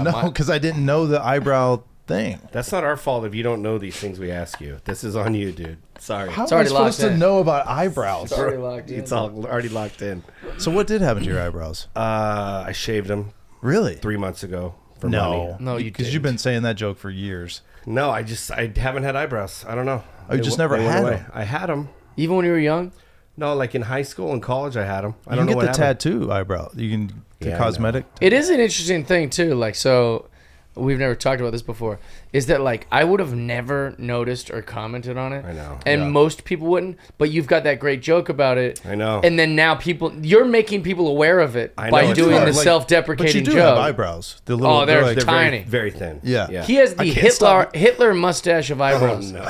S3: No, because I didn't know the eyebrow thing.
S2: That's not our fault if you don't know these things we ask you. This is on you, dude. Sorry.
S3: How
S1: It's
S3: am I
S1: already
S3: supposed
S1: locked
S3: to
S1: in.
S3: know about eyebrows?
S1: It's already locked in.
S2: It's all already locked in.
S3: So what did happen to your eyebrows?
S2: I shaved them
S3: Really?
S2: 3 months ago for
S3: No.
S2: money.
S1: No, you
S3: Because
S1: didn't.
S3: you've been saying that joke for years.
S2: No, I haven't had eyebrows. I don't know.
S3: Oh, you
S2: They
S3: just
S2: w-
S3: never
S2: they went
S3: had
S2: away.
S3: them?
S2: I had them.
S1: even when you were young.
S2: No, like in high school and college, I had them. I
S3: You
S2: don't
S3: can
S2: know
S3: get
S2: what
S3: the
S2: happened.
S3: tattoo eyebrow. You can get
S2: Yeah, I know.
S3: cosmetic.
S1: It is an interesting thing too. Like, so we've never talked about this before. Is that like I would have never noticed or commented on it.
S2: I know.
S1: And
S3: Yeah.
S1: most people wouldn't. But you've got that great joke about it.
S2: I know.
S1: And then now you're making people aware of it
S2: I know,
S1: by
S2: it's
S1: doing
S2: hard.
S1: the
S2: Like-
S1: self-deprecating
S3: But you do have
S1: joke.
S3: eyebrows. The little,
S1: Oh, they're
S3: like,
S1: tiny.
S2: Very thin.
S3: Yeah.
S1: He has
S3: I
S1: the
S3: can't stop-
S1: Hitler mustache of
S2: Oh,
S1: eyebrows.
S2: no.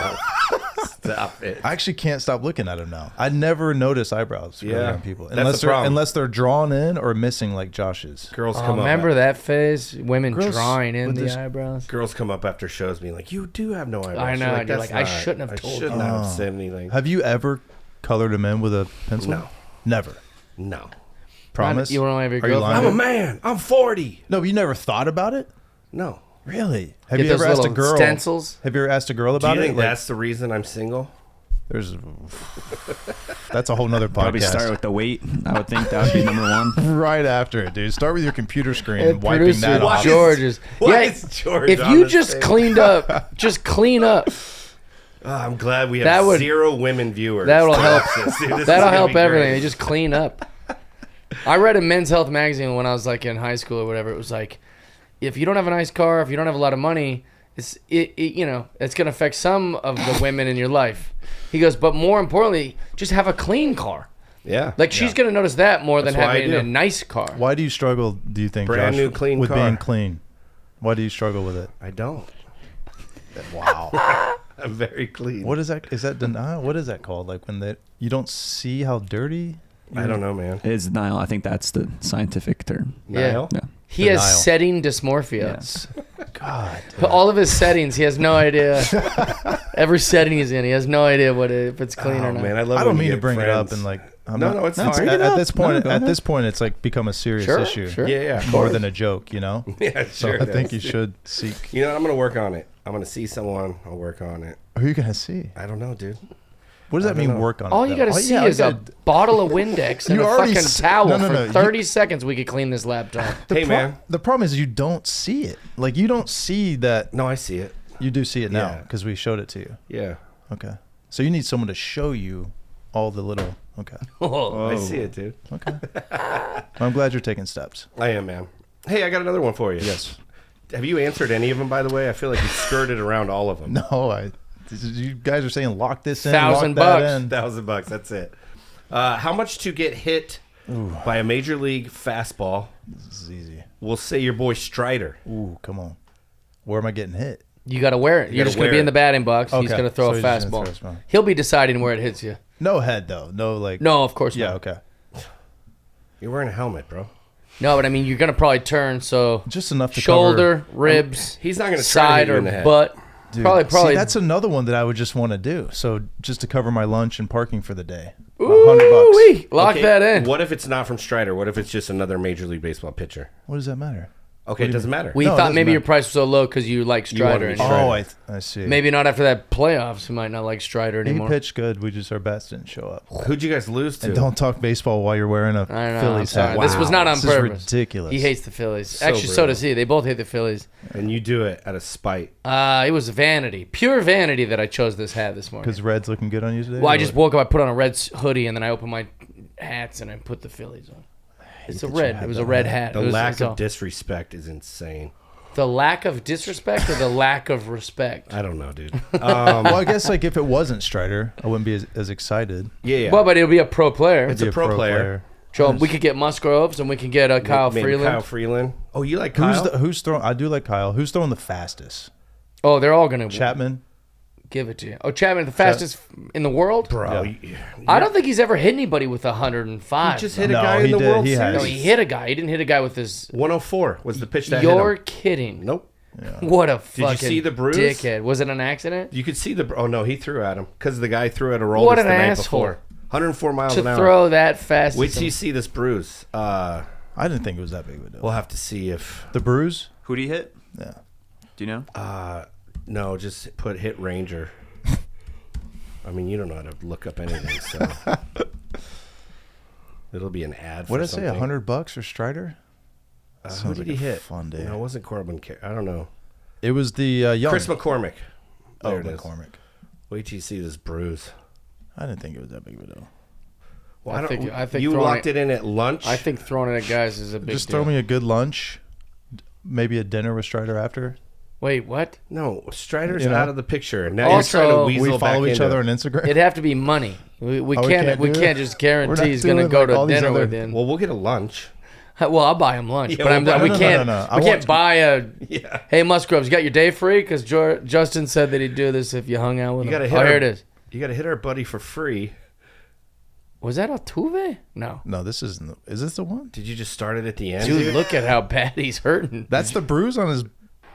S2: Stop it.
S3: I actually can't stop looking at them now. I never notice eyebrows really
S2: Yeah.
S3: on people
S2: That's the problem.
S3: unless they're drawn in or missing like Josh's.
S2: Girls
S1: Oh,
S2: come
S1: remember
S2: up.
S1: that phase? Women
S3: Girls
S1: drawing in
S3: with
S1: the
S3: this-
S1: eyebrows.
S2: Girls come up after shows being like, "You do have no eyebrows."
S1: I know, and you're
S2: "That's
S1: like, I shouldn't have told
S2: I should
S1: you."
S2: not have
S3: Oh.
S2: said anything.
S3: Have you ever colored them in with a pencil?
S2: No.
S3: Never.
S2: No.
S3: Promise.
S1: You don't have your
S3: Are you
S1: girlfriend?
S2: I'm
S3: lying?
S2: a man. I'm 40.
S3: No, you never thought about it.
S2: No.
S3: Really? Have
S1: Get
S3: you
S1: those
S3: ever asked a
S1: little
S3: girl?
S1: stencils?
S3: Have you ever asked a girl
S2: Do
S3: about
S2: you
S3: it?
S2: think
S3: Like,
S2: that's the reason I'm single?
S3: there's that's a whole nother
S4: Probably start
S3: podcast.
S4: with the weight. I would think that would be number one.
S3: Right after it, dude. Start with your computer screen
S1: And
S3: and wiping
S1: producer
S3: that off.
S1: George is.
S2: Why
S1: Yeah,
S2: is George
S1: if
S2: on
S1: you
S2: this
S1: just
S2: thing?
S1: cleaned up, just clean up.
S2: Oh, I'm glad we have
S1: That would-
S2: 0 women viewers.
S1: That'll
S2: to
S1: help.
S2: watch this, dude. This is
S1: That'll
S2: gonna
S1: help
S2: be
S1: everything.
S2: great.
S1: They just clean up. I read a Men's Health magazine when I was like in high school or whatever. It was like, if you don't have a nice car, if you don't have a lot of money, it's gonna affect some of the women in your life. He goes, but more importantly, just have a clean car.
S2: Yeah.
S1: Like she's gonna notice that more than
S2: That's why I
S1: having
S2: do.
S1: a nice car.
S3: Why do you struggle? Do you think,
S2: Brand
S3: Josh,
S2: new clean
S3: with
S2: car.
S3: being clean? Why do you struggle with it?
S2: I don't.
S3: Wow.
S2: I'm very clean.
S3: What is that? Is that denial? What is that called? Like when you don't see how dirty?
S2: I don't know, man.
S4: It's denial. I think that's the scientific term.
S1: Yeah.
S2: Niall?
S4: Yeah.
S1: He has
S3: Denial.
S1: setting dysmorphia.
S4: Yes.
S3: God.
S1: But all of his settings, he has no idea. Every setting he's in, he has no idea if it's clean or
S2: Oh,
S1: not.
S2: man, I love
S3: I don't
S2: when you
S3: mean to
S2: get
S3: bring it up
S2: friends.
S3: and like. I'm
S2: No,
S3: not,
S2: no, it's
S3: at,
S2: fine.
S3: at this point.
S4: No, go
S3: At
S4: ahead.
S3: this point, it's like become a serious
S1: Sure,
S3: issue.
S1: sure.
S2: Yeah,
S3: More than a joke, you know.
S2: Yeah,
S3: So
S2: sure.
S3: I
S2: it
S3: think
S2: is.
S3: you should seek.
S2: You know what? I'm going to work on it. I'm going to see someone. I'll work on it.
S3: Who are you gonna see?
S2: I don't know, dude.
S3: What does that mean? Work on it.
S1: All you got to see is a bottle of Windex and
S3: You
S1: a
S3: already
S1: fucking
S3: s-
S1: towel.
S3: no.
S1: For 30 seconds, we could clean this laptop.
S2: Man.
S3: The problem is you don't see it. Like you don't see that.
S2: No, I see it.
S3: You do see it now
S2: Yeah.
S3: because we showed it to you.
S2: Yeah.
S3: Okay. So you need someone to show you all the little. Okay.
S1: Oh.
S2: I see it, dude.
S3: Okay. I'm glad you're taking steps.
S2: I am, man. Hey, I got another one for you.
S3: Yes.
S2: Have you answered any of them, by the way? I feel like you skirted around all of them.
S3: No, you guys are saying lock this in.
S1: $1,000
S3: lock that in.
S2: $1,000, that's it. How much to get hit by a major league fastball?
S3: This is easy.
S2: We'll say your boy Strider.
S3: Ooh, come on. Where am I getting hit?
S1: You got to wear it. You're
S2: gotta
S1: just going to
S2: wear
S1: be in
S2: it.
S1: the batting box. He's
S3: Okay.
S1: going to throw
S3: So
S1: a
S3: he's just
S1: fastball.
S3: gonna throw a fastball.
S1: He'll be deciding where it hits you.
S3: No head though. No like.
S1: No, of course
S3: Yeah.
S1: not.
S3: Okay.
S2: You're wearing a helmet, bro.
S1: No, but I mean, you're going to probably turn, so
S3: Just enough to
S1: shoulder, ribs,
S2: He's not going to try to
S1: side,
S2: hit you
S1: or
S2: in the head.
S1: butt.
S3: Dude,
S1: Probably.
S3: See, that's another one that I would just want to do. So just to cover my lunch and parking for the day. $100.
S1: Ooh-wee. Lock
S2: Okay,
S1: that in.
S2: What if it's not from Strider? What if it's just another Major League Baseball pitcher?
S3: What does that matter?
S2: Okay, it doesn't matter.
S1: We
S3: No, it
S1: thought
S3: doesn't
S1: maybe your
S3: matter.
S1: price was so low because you like Strider.
S2: wanted
S1: And
S2: to Strider.
S3: Oh, I see.
S1: maybe not after that playoffs. You might not like Strider
S3: he
S1: anymore.
S3: pitched good. We just our bats didn't show up.
S2: Who'd you guys lose to?
S3: And don't talk baseball while you're wearing a
S1: I know.
S3: Phillies
S1: I'm sorry.
S3: hat.
S1: This was not on
S3: This
S1: purpose.
S3: is ridiculous.
S1: He hates the Phillies.
S2: So
S1: Actually, so
S2: brutal.
S1: does he. They both hate the Phillies.
S2: And you do it out of spite.
S1: It was vanity, pure vanity, that I chose this hat this morning.
S3: because Red's looking good on you today.
S1: Well, I
S3: or
S1: just
S3: what?
S1: woke up, I put on a red hoodie, and then I opened my hats and I put the Phillies on. It's a
S3: that you
S1: red.
S3: had
S1: It was
S3: that
S1: a red
S3: hat.
S1: hat.
S2: The
S1: It was-
S2: lack
S1: it's all-
S2: of disrespect is insane.
S1: the lack of disrespect or the lack of respect.
S2: I don't know, dude.
S3: Well, I guess like if it wasn't Strider, I wouldn't be as excited.
S2: Yeah.
S1: Well, but it'll be a pro player.
S2: It's a
S3: Be
S2: pro player.
S1: So we could get Musgroves and we can get Kyle
S2: Maybe
S1: Freeland.
S2: Kyle Freeland. Oh, you like Kyle?
S3: Who's throwing? I do like Kyle. Who's throwing the fastest?
S1: Oh, they're all gonna
S3: Chapman.
S1: give it to you. Oh, Chapman, the fastest in the world.
S2: Bro,
S3: Yeah.
S1: I don't think he's ever hit anybody with 105.
S2: he just hit a
S3: No,
S2: guy in
S3: he
S2: the
S3: did.
S2: World
S3: He has.
S1: No,
S2: Series.
S1: he hit a guy. He didn't hit a guy with his.
S2: 104 was the pitch that hit
S1: You're
S2: him.
S1: kidding.
S2: Nope.
S1: What a
S2: you
S1: fucking
S2: see the bruise?
S1: dickhead. Was it an accident?
S2: You could see the. Oh no, he threw at him because the guy threw at a roll
S1: What
S2: the
S1: an
S2: night
S1: asshole.
S2: before. 104 miles
S1: To
S2: an hour.
S1: throw that fast.
S2: Wait
S1: at
S2: till you
S1: some-
S2: see this bruise.
S3: I didn't think it was that big of a deal.
S2: We'll have to see if.
S3: The bruise.
S4: Who'd he hit?
S3: Yeah.
S4: Do you know?
S2: No, just put hit Ranger. I mean, you don't know how to look up anything, so it'll be an ad.
S3: What
S2: for
S3: did I say?
S2: something.
S3: $100 for Strider?
S2: Who
S3: Sounds
S2: did
S3: like
S2: he
S3: a
S2: hit?
S3: fun day.
S2: No, it wasn't Corbin. I don't know.
S3: It was the young
S2: Chris McCormick.
S3: Oh,
S2: There it is.
S3: McCormick.
S2: Wait till you see this bruise.
S3: I didn't think it was that big of a deal.
S2: Well,
S1: I think
S2: you
S1: throwing
S2: locked it in at lunch.
S1: I think throwing it at guys is a big
S3: Just
S1: deal.
S3: throw me a good lunch, maybe a dinner with Strider after.
S1: Wait, what?
S2: No, Strider's
S3: You know?
S2: out of the picture. Now
S1: Also,
S2: you're trying to
S3: We
S2: weasel
S3: follow
S2: back
S3: each
S2: into
S3: other
S2: it.
S3: on Instagram.
S1: It'd have to be money. We
S3: Oh, we
S1: can't
S3: can't do it?
S1: just
S3: We're
S1: guarantee
S3: not
S1: he's going to
S3: doing
S1: go
S3: like
S1: to
S3: all these
S1: dinner
S3: other-
S1: with him.
S2: Well, we'll get a lunch.
S1: Well, I'll buy him lunch,
S2: Yeah,
S1: but I'm,
S2: we'll buy-
S1: we
S3: No,
S1: can't.
S3: no. I
S1: We can't
S3: want-
S1: buy a.
S2: Yeah.
S1: Hey, Musgroves, you got your day free? Because Justin said that he'd do this if you hung out with
S2: You
S1: him.
S2: gotta hit
S1: Oh,
S2: our-
S1: here it is.
S2: You got to hit our buddy for free.
S1: Was that Altuve? No.
S3: No, this isn't. Is this the one?
S2: Did you just start it at the end?
S1: Dude, look at how bad he's hurting.
S3: That's the bruise on his.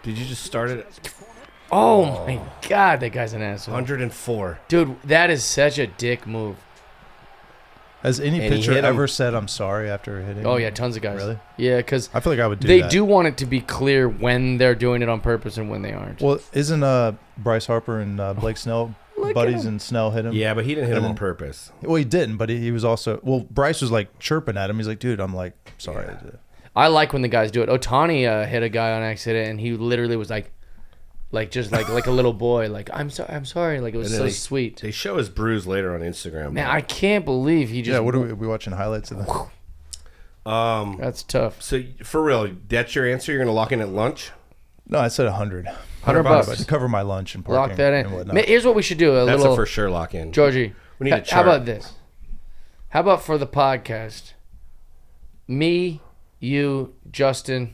S2: Did you just start it at
S1: Oh my God, that guy's an asshole.
S2: 104?
S1: Dude, that is such a dick move.
S3: Has any
S2: And he
S3: pitcher
S2: hit him.
S3: ever said I'm sorry after hitting?
S1: Oh
S3: him?
S1: yeah, tons of guys.
S3: Really?
S1: Yeah, because
S3: I feel like I would do
S1: they
S3: that.
S1: do want it to be clear when they're doing it on purpose and when they aren't.
S3: Well, isn't Bryce Harper and Blake Snell
S1: Look at
S3: buddies
S1: him.
S3: and Snell hit him?
S2: Yeah, but he didn't hit him
S3: And
S2: on
S3: then-
S2: purpose.
S3: Well, he didn't, but he was also. Well, Bryce was like chirping at him. He's like, dude, I'm like, sorry.
S1: I like when the guys do it. Otani hit a guy on accident, and he literally was like just like a little boy, like I'm sorry, like it was
S2: And
S1: so
S2: then
S1: sweet.
S2: They show his bruise later on Instagram.
S1: Man, I can't believe he just.
S3: Yeah, what are we watching highlights of that?
S1: That's tough.
S2: So for real, that's your answer? You're gonna lock in at lunch?
S3: No, I said 100.
S1: $100.
S3: To cover my lunch and parking.
S1: Lock that
S3: and
S1: in.
S3: whatnot.
S1: Here's what we should do.
S2: That's
S1: little
S2: a for sure lock in.
S1: Georgie.
S2: We need a
S1: How
S2: chart.
S1: about this? How about for the podcast? Me, you, Justin,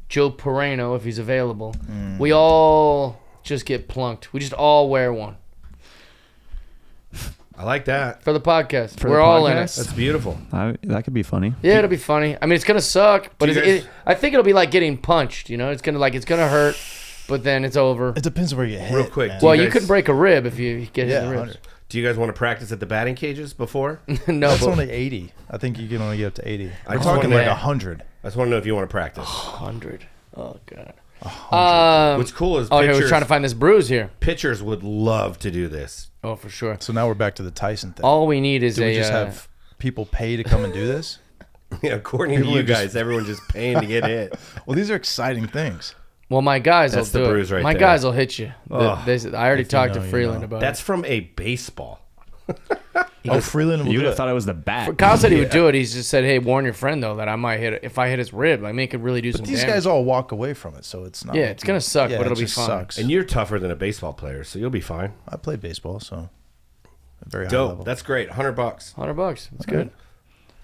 S1: Joe Pereno, if he's available. We all just get plunked. We just all wear one
S2: I like that.
S1: for the podcast.
S4: For
S1: We're
S4: the
S1: all in
S4: podcast?
S1: it.
S2: That's beautiful.
S4: That could be funny.
S1: Yeah, it'll be funny. I mean, it's gonna suck, but
S2: Do you guys-
S1: I think it'll be like getting punched. You know, it's gonna hurt, but then it's over.
S3: It depends where you hit.
S2: Real quick,
S3: man.
S2: do
S1: Well,
S2: you
S1: you
S2: guys-
S1: could break a rib if you get hit
S3: Yeah,
S1: in the ribs.
S3: 100.
S2: Do you guys want to practice at the batting cages before?
S1: No,
S3: That's
S1: but
S3: only 80. I think you can only get up to 80.
S2: I
S3: We're
S2: just
S3: talking
S2: wanna-
S3: like 100.
S2: I just want to know if you want to practice.
S1: 100. Oh god.
S2: What's cool is
S1: Okay,
S2: pitchers,
S1: we're trying to find this bruise here.
S2: pitchers would love to do this.
S1: Oh, for sure.
S3: So now we're back to the Tyson thing.
S1: All we need is
S3: Do we
S1: a
S3: just have people pay to come and do this?
S2: Yeah, according to
S3: People
S2: you
S3: are just-
S2: guys, everyone's just paying to get hit.
S3: Well, these are exciting things.
S1: Well, my guys
S2: That's
S1: will
S2: the
S1: do
S2: bruise
S1: it.
S2: right
S1: My
S2: there.
S1: guys will hit you.
S2: Ugh.
S1: I already
S3: If you
S1: talked to
S3: know, you
S1: Freeland
S3: know.
S1: about
S2: That's from a baseball.
S3: Oh, Freeland will
S4: You would
S3: do
S4: have
S3: it.
S4: thought it was the bat.
S1: it. Kyle said he would do it. He's just said, "Hey, warn your friend though that I might hit it. If I hit his rib, I mean, it could really do some
S3: These
S1: damage."
S3: guys all walk away from it, so it's not.
S1: Yeah,
S3: like
S1: it's gonna suck,
S3: yeah,
S1: but it'll
S3: it
S1: be
S3: just
S1: fun.
S3: Sucks.
S2: And you're tougher than a baseball player, so you'll be fine.
S3: I played baseball, so a very high
S2: Dope.
S3: level.
S2: That's great. $100.
S1: $100. That's good.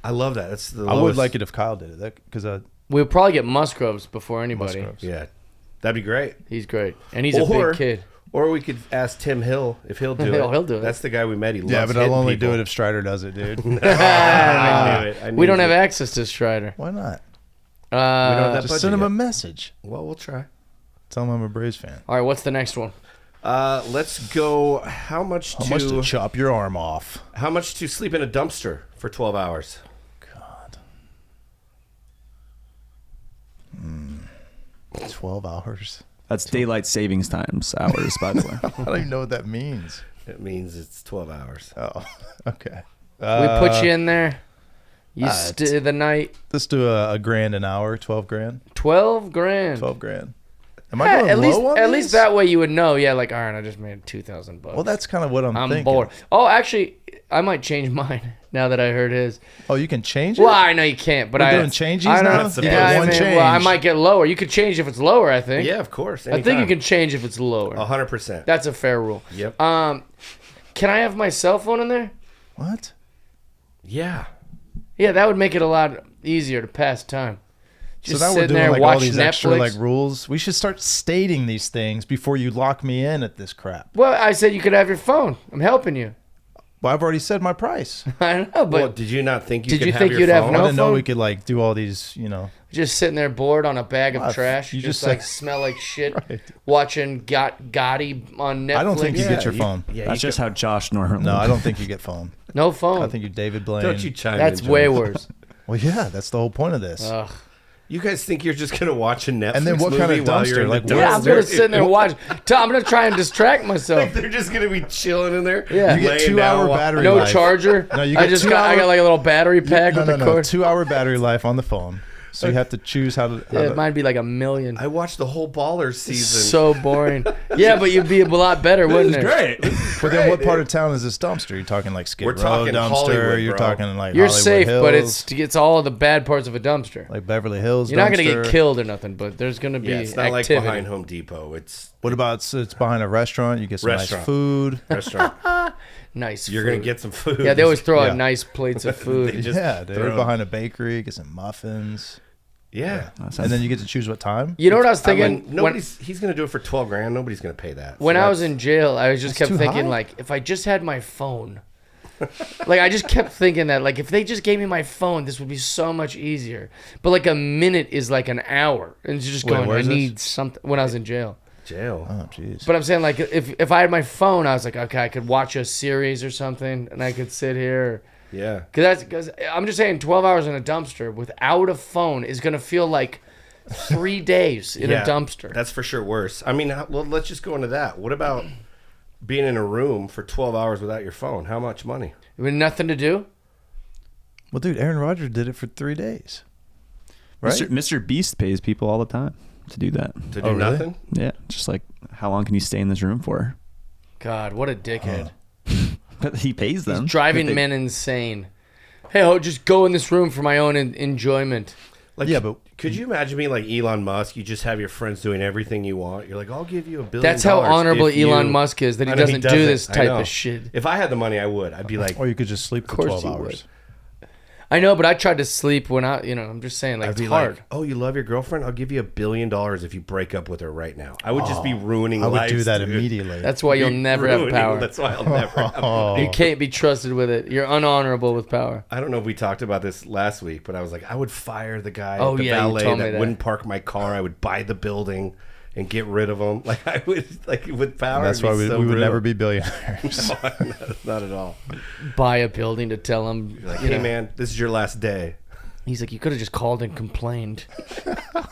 S2: I love that. That's the
S3: I would
S2: lowest.
S3: like it if Kyle did it, because
S1: We'll probably get Musgroves before anybody.
S3: Musgroves.
S2: Yeah, that'd be great.
S1: He's great, and he's a
S2: Or-
S1: big kid.
S2: Or we could ask Tim Hill if he'll do it.
S1: He'll do it.
S2: That's the guy we met. He
S3: Yeah,
S2: loves
S3: but I'll
S2: hitting
S3: only
S2: people.
S3: do it if Strider does it, dude.
S2: I knew it. I
S1: We
S2: knew
S1: don't have
S2: it.
S1: access to Strider.
S3: Why not?
S2: We don't have that
S3: Just
S2: budget
S3: send him
S2: yet.
S3: a message.
S2: Well, we'll try.
S3: Tell him I'm a Braves fan.
S1: All right, what's the next one?
S2: Let's go. How much
S3: How much to chop your arm off?
S2: How much to sleep in a dumpster for 12 hours?
S3: God. 12 hours.
S4: That's daylight savings times hours, by the way.
S3: I don't even know what that means.
S2: It means it's 12 hours.
S3: Oh, okay.
S1: We put you in there. You stay the night.
S3: Let's do a grand an hour, 12 grand.
S1: 12 grand.
S3: 12 grand. Am I
S1: Yeah,
S3: going
S1: at least
S3: low on
S1: at
S3: these?
S1: least that way you would know. Yeah, like, all right, I just made $2,000.
S3: Well, that's kind of what I'm thinking.
S1: bored. Oh, actually, I might change mine now that I heard his.
S3: Oh, you can change it?
S1: Well, I know you can't, but
S3: We're
S1: I
S3: doing changes
S1: I
S3: now?
S1: know.
S2: You
S1: Yeah,
S2: got
S1: I
S3: one
S1: mean, well, I
S3: change.
S1: might get lower. You could change if it's lower. I think.
S2: Yeah, of course.
S1: I think you can change if it's lower.
S2: 100%.
S1: That's a fair rule.
S2: Yep.
S1: Can I have my cell phone in there?
S3: What?
S2: Yeah.
S1: Yeah, that would make it a lot easier to pass time. Just
S3: So now we're
S1: sitting
S3: doing
S1: there,
S3: like
S1: watch
S3: all these
S1: Netflix.
S3: extra like rules. We should start stating these things before you lock me in at this crap.
S1: Well, I said you could have your phone. I'm helping you.
S3: Well, I've already said my price.
S1: I know, but
S2: Well, did you not think you
S1: Did
S2: could
S1: you
S2: have
S1: think
S2: your
S1: you'd have
S2: phone?
S3: I
S1: no
S3: didn't know
S1: phone?
S3: we could like do all these,
S1: just sitting there bored on a bag of
S3: Well,
S1: trash.
S3: you
S1: just
S3: just
S1: like
S3: said-
S1: smell like shit.
S3: Right.
S1: Watching Gotti on Netflix.
S3: I don't think you get your phone.
S2: Yeah,
S4: That's
S2: you
S4: just how Josh normally.
S3: No, I don't think you get phone.
S1: No phone.
S3: I think you David Blaine.
S2: Don't you chime
S1: That's
S2: in,
S1: way
S2: Jonas.
S1: worse.
S3: Well, yeah, that's the whole point of this.
S1: Ugh.
S2: You guys think you're just gonna watch a Netflix
S3: And then what kind
S2: movie
S3: of
S2: while you're
S3: dumpster?
S2: in
S3: Like,
S2: the
S3: what-
S1: Yeah, I'm
S2: dumpster?
S1: gonna sit there and watch. I'm gonna try and distract myself.
S2: They're just gonna be chilling in there.
S1: Yeah. You
S3: get
S2: laying
S3: 2
S2: down
S3: hour
S2: while-
S3: battery
S1: No
S3: life.
S1: charger.
S3: No, you
S1: I
S3: get
S1: just
S3: 2
S1: got. I
S3: hour-
S1: got like a little battery pack with
S3: No,
S1: the
S3: no,
S1: cord.
S3: 2 hour battery life on the phone. So you have to choose how to.
S1: Yeah, it might be like a million.
S2: I watched the whole Ballers season.
S1: So boring. Yeah, but you'd be a lot better, wouldn't it?
S4: Great.
S3: But then, what part of town is this dumpster? You're talking like Skid
S2: We're
S3: Row
S2: talking
S3: dumpster.
S2: Hollywood,
S3: You're
S2: bro.
S3: talking like
S1: You're
S3: Hollywood
S1: safe, but
S3: Hills,
S1: it's all of the bad parts of a dumpster.
S3: like Beverly Hills.
S1: You're not gonna
S3: dumpster.
S1: get killed or nothing, but there's gonna be
S2: Yeah, it's not
S1: activity.
S2: like behind Home Depot. It's
S3: What about it's behind a restaurant? You get some
S2: Restaurant.
S3: nice food.
S2: restaurant.
S1: Nice.
S2: You're
S1: food.
S2: gonna get some food.
S1: Yeah, they always throw
S3: Yeah.
S1: out nice plates of
S2: They
S1: food.
S2: just
S3: Yeah, dude.
S2: throw-
S3: Behind a bakery, get some muffins,
S2: Yeah.
S3: and then you get to choose what time.
S1: You know what I was
S2: I'm
S1: thinking?
S2: like, nobody's. He's gonna do it for $12,000. Nobody's gonna pay that.
S1: When
S2: So
S1: I was
S2: that's-
S1: in jail, I just kept
S3: too
S1: thinking,
S3: high?
S1: like, if I just had my phone, like, I just kept thinking that, like, if they just gave me my phone, this would be so much easier. But, like, a minute is like an hour. And it's just
S3: Wait,
S1: going,
S3: where
S1: I
S3: is this?
S1: need something when I was in jail.
S2: jail.
S3: Oh, jeez.
S1: But I'm saying, like, if I had my phone, I was like, okay, I could watch a series or something, and I could sit here.
S2: Yeah.
S1: Because I'm just saying, 12 hours in a dumpster without a phone is going to feel like 3 days in
S2: Yeah,
S1: a dumpster.
S2: That's for sure worse. I mean, well, let's just go into that. What about being in a room for 12 hours without your phone? How much money?
S1: With nothing to do?
S3: Well, dude, Aaron Rodgers did it for 3 days. Right?
S4: Mr. Beast pays people all the time to do that.
S2: To do
S3: Oh, really?
S2: nothing?
S4: Yeah, just like how long can you stay in this room for?
S1: God, what a dickhead.
S4: But he pays them.
S1: Driving
S4: But they-
S1: men insane. Hey, just go in this room for my own enjoyment.
S2: Like,
S3: Yeah, but-
S2: could you imagine being like Elon Musk? You just have your friends doing everything you want. You're like, I'll give you $1 billion.
S1: That's how honorable
S2: if you-
S1: Elon Musk is, that he
S2: I know
S1: doesn't do this
S2: I
S1: type
S2: know.
S1: of shit.
S2: If I had the money, I would. I'd be like,
S3: Or you could just sleep for
S1: course
S3: 12
S1: you
S3: hours.
S1: I know, but I tried to sleep when I'm just saying, like,
S2: I'd
S1: it's
S2: be
S1: hard.
S2: like, oh, you love your girlfriend? I'll give you $1 billion if you break up with her right now. I would just be ruining
S3: I would
S2: lives,
S3: do that
S2: dude.
S3: immediately.
S1: That's why you'll
S2: Be
S1: never have
S2: ruining-
S1: power.
S2: That's why I'll never have
S3: Oh.
S1: You can't be trusted with it. You're unhonorable with power.
S2: I don't know if we talked about this last week, but I was like, I would fire the guy
S1: Oh,
S2: at the
S1: yeah, you
S2: valet
S1: told me
S2: that
S1: that.
S2: wouldn't park my car. I would buy the building and get rid of him. Like I would, like with power.
S3: And that's
S2: it'd
S3: why
S2: be
S3: we
S2: so
S3: would
S2: brutal.
S3: never be billionaires.
S2: not at all.
S1: Buy a building to tell him,
S2: Like,
S1: you
S2: hey
S1: know,
S2: man, this is your last day.
S1: He's like, you could have just called and complained.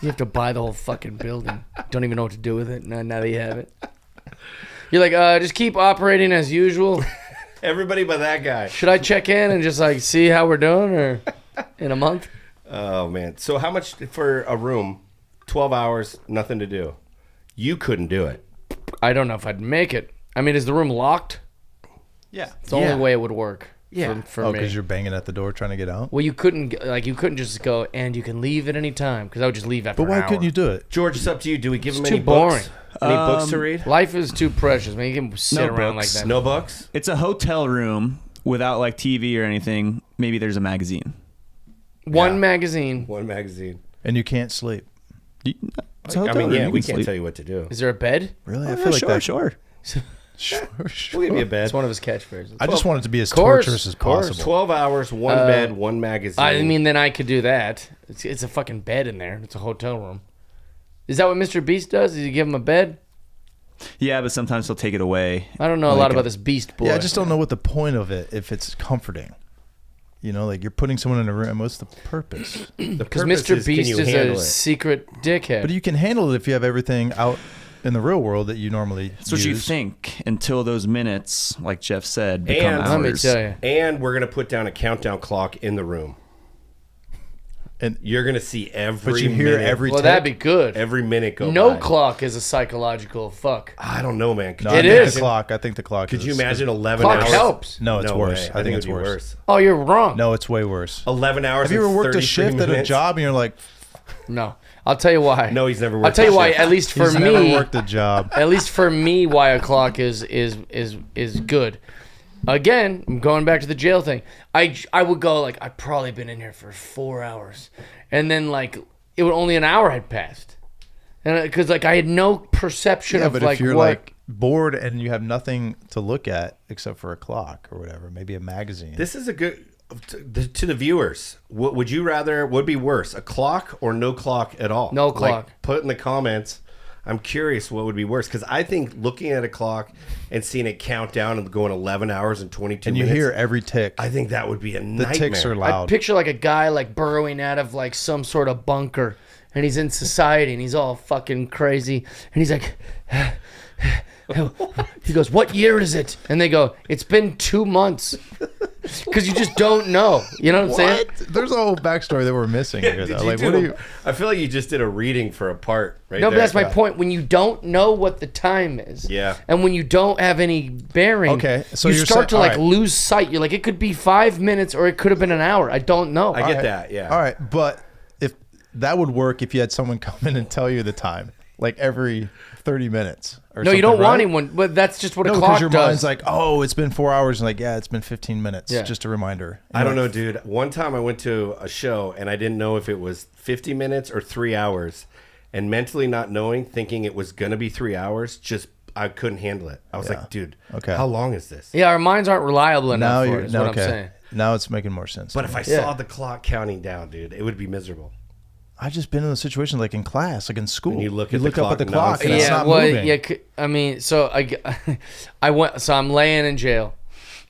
S1: You have to buy the whole fucking building. Don't even know what to do with it now that you have it. You're like, just keep operating as usual.
S2: Everybody but that guy.
S1: Should I check in and just like see how we're doing, or in a month?
S2: Oh man. So how much for a room? 12 hours, nothing to do. You couldn't do it.
S1: I don't know if I'd make it. I mean, is the room locked?
S3: Yeah.
S1: It's the only way it would work.
S2: Yeah.
S1: For
S3: Oh,
S1: me.
S3: because you're banging at the door trying to get out.
S1: Well, you couldn't just go and you can leave at any time, because I would just leave after
S3: But why
S1: an hour.
S3: couldn't you do it?
S2: George, it's up to you. Do we give him
S1: It's
S2: any
S1: too
S2: books?
S1: boring.
S2: Any books to read?
S1: Life is too precious, man. You can sit
S4: No
S1: around
S4: books.
S1: like that.
S2: No books?
S4: It's a hotel room without like TV or anything. Maybe there's a magazine.
S1: One
S2: Yeah.
S1: magazine.
S2: One magazine.
S3: And you can't sleep.
S4: It's a
S2: I
S4: hotel
S2: mean,
S4: room.
S2: yeah,
S4: You
S2: we
S4: can
S2: can't
S4: sleep.
S2: tell you what to do.
S1: Is there a bed?
S3: Really?
S4: Oh,
S3: I
S4: yeah,
S3: feel like
S4: sure,
S3: that.
S4: sure.
S3: Sure.
S2: We'll give you a bed.
S1: It's one of his catchphrases.
S3: I just want it to be as
S1: Course,
S3: torturous as
S1: course.
S3: possible.
S2: 12 hours, one bed, one magazine.
S1: I mean, then I could do that. It's a fucking bed in there. It's a hotel room. Is that what Mr. Beast does? Does he give him a bed?
S4: Yeah, but sometimes he'll take it away.
S1: I don't know a lot about this Beast boy.
S3: Yeah, I just don't know what the point of it if it's comforting. You know, like you're putting someone in a room. What's the purpose?
S1: Because
S2: purpose
S1: Mr.
S2: is, can
S1: Beast
S2: you
S1: is
S2: handle
S1: a
S2: it?
S1: secret dickhead.
S3: But you can handle it if you have everything out in the real world that you normally
S4: That's what you
S3: use.
S4: think until those minutes, like Jeff said, become
S2: And-
S1: Let me
S4: hours.
S1: tell you.
S2: And we're going to put down a countdown clock in the room.
S3: And
S2: You're going to see every
S3: but you hear
S2: minute,
S3: every
S1: Well,
S3: tick.
S1: that'd be good.
S2: every minute go
S1: No
S2: by.
S1: clock is a psychological fuck.
S2: I don't know, man. Could
S3: No,
S2: you
S3: I
S1: It
S3: think
S1: is.
S3: the clock. I think the clock.
S2: Could
S3: is-
S2: you imagine 11
S1: Clock
S2: hours?
S1: helps.
S3: No, it's
S2: No
S3: worse.
S2: way.
S3: I think it's
S2: it'd be
S3: worse.
S1: Oh, you're wrong.
S3: No, it's way worse.
S2: 11 hours.
S3: Have you ever
S2: and
S3: worked a
S2: 33
S3: shift at a
S2: minutes?
S3: job and you're like,
S1: No. I'll tell you why.
S2: No, he's never worked
S1: I'll tell
S2: a
S1: you why.
S2: shift.
S1: At least for
S3: he's never
S1: me,
S3: worked a job?
S1: at least for me, why a clock is good. Again, I'm going back to the jail thing. I would go like, I've probably been in here for 4 hours, and then like it would only an hour had passed, and because like I had no perception
S3: Yeah,
S1: of
S3: but
S1: like
S3: if you're
S1: what.
S3: like bored and you have nothing to look at except for a clock or whatever, maybe a magazine.
S2: This is a good to the viewers. What would you rather? Would be worse, a clock or no clock at all?
S1: No
S2: Like,
S1: clock.
S2: put in the comments. I'm curious what would be worse, because I think looking at a clock and seeing it count down and going 11 hours and 22
S3: and you
S2: minutes.
S3: hear every tick.
S2: I think that would be a
S3: The
S2: nightmare.
S3: ticks are
S1: I
S3: loud.
S1: picture like a guy like burrowing out of like some sort of bunker, and he's in society and he's all fucking crazy, and he's like, he goes, "What year is it?" And they go, "It's been 2 months," because you just don't know. You know what I'm saying?
S3: There's a whole backstory that we're missing here.
S2: Did
S3: Though.
S2: you
S3: Like,
S2: do
S3: what are
S2: a-
S3: you?
S2: I feel like you just did a reading for a part right
S1: No,
S2: there.
S1: but that's my point. When you don't know what the time is,
S2: Yeah.
S1: and when you don't have any bearing,
S3: Okay, so
S1: you
S3: you're
S1: start to
S3: saying-
S1: like
S3: all right.
S1: lose sight. You're like, it could be 5 minutes or it could have been an hour. I don't know.
S2: I get
S3: Alright.
S2: that, yeah.
S3: All right, but if that would work if you had someone come in and tell you the time, like every 30 minutes. Or
S1: No, you don't
S3: something,
S1: want
S3: right?
S1: anyone. But that's just what a
S3: No,
S1: clock
S3: because your
S1: does.
S3: mind's like, oh, it's been 4 hours, and like, yeah, it's been 15 minutes.
S1: Yeah.
S3: Just a reminder.
S2: I don't know, dude. One time I went to a show and I didn't know if it was 50 minutes or 3 hours. And mentally not knowing, thinking it was going to be 3 hours, just I couldn't handle it. I was
S3: Yeah.
S2: like, dude,
S3: Okay.
S2: how long is this?
S1: Yeah, our minds aren't reliable enough
S3: Now
S1: for
S3: you're
S1: it, is
S3: now,
S1: what
S3: okay.
S1: I'm saying.
S3: Now it's making more sense.
S2: But
S3: to
S2: if
S3: me.
S2: I saw the clock counting down, dude, it would be miserable.
S3: I've just been in a situation like in class, like in school.
S2: And you look at the
S3: up at the
S2: clock,
S3: clock and it's
S1: Yeah,
S3: not
S1: well,
S3: moving.
S1: yeah. I mean, so I went. So I'm laying in jail,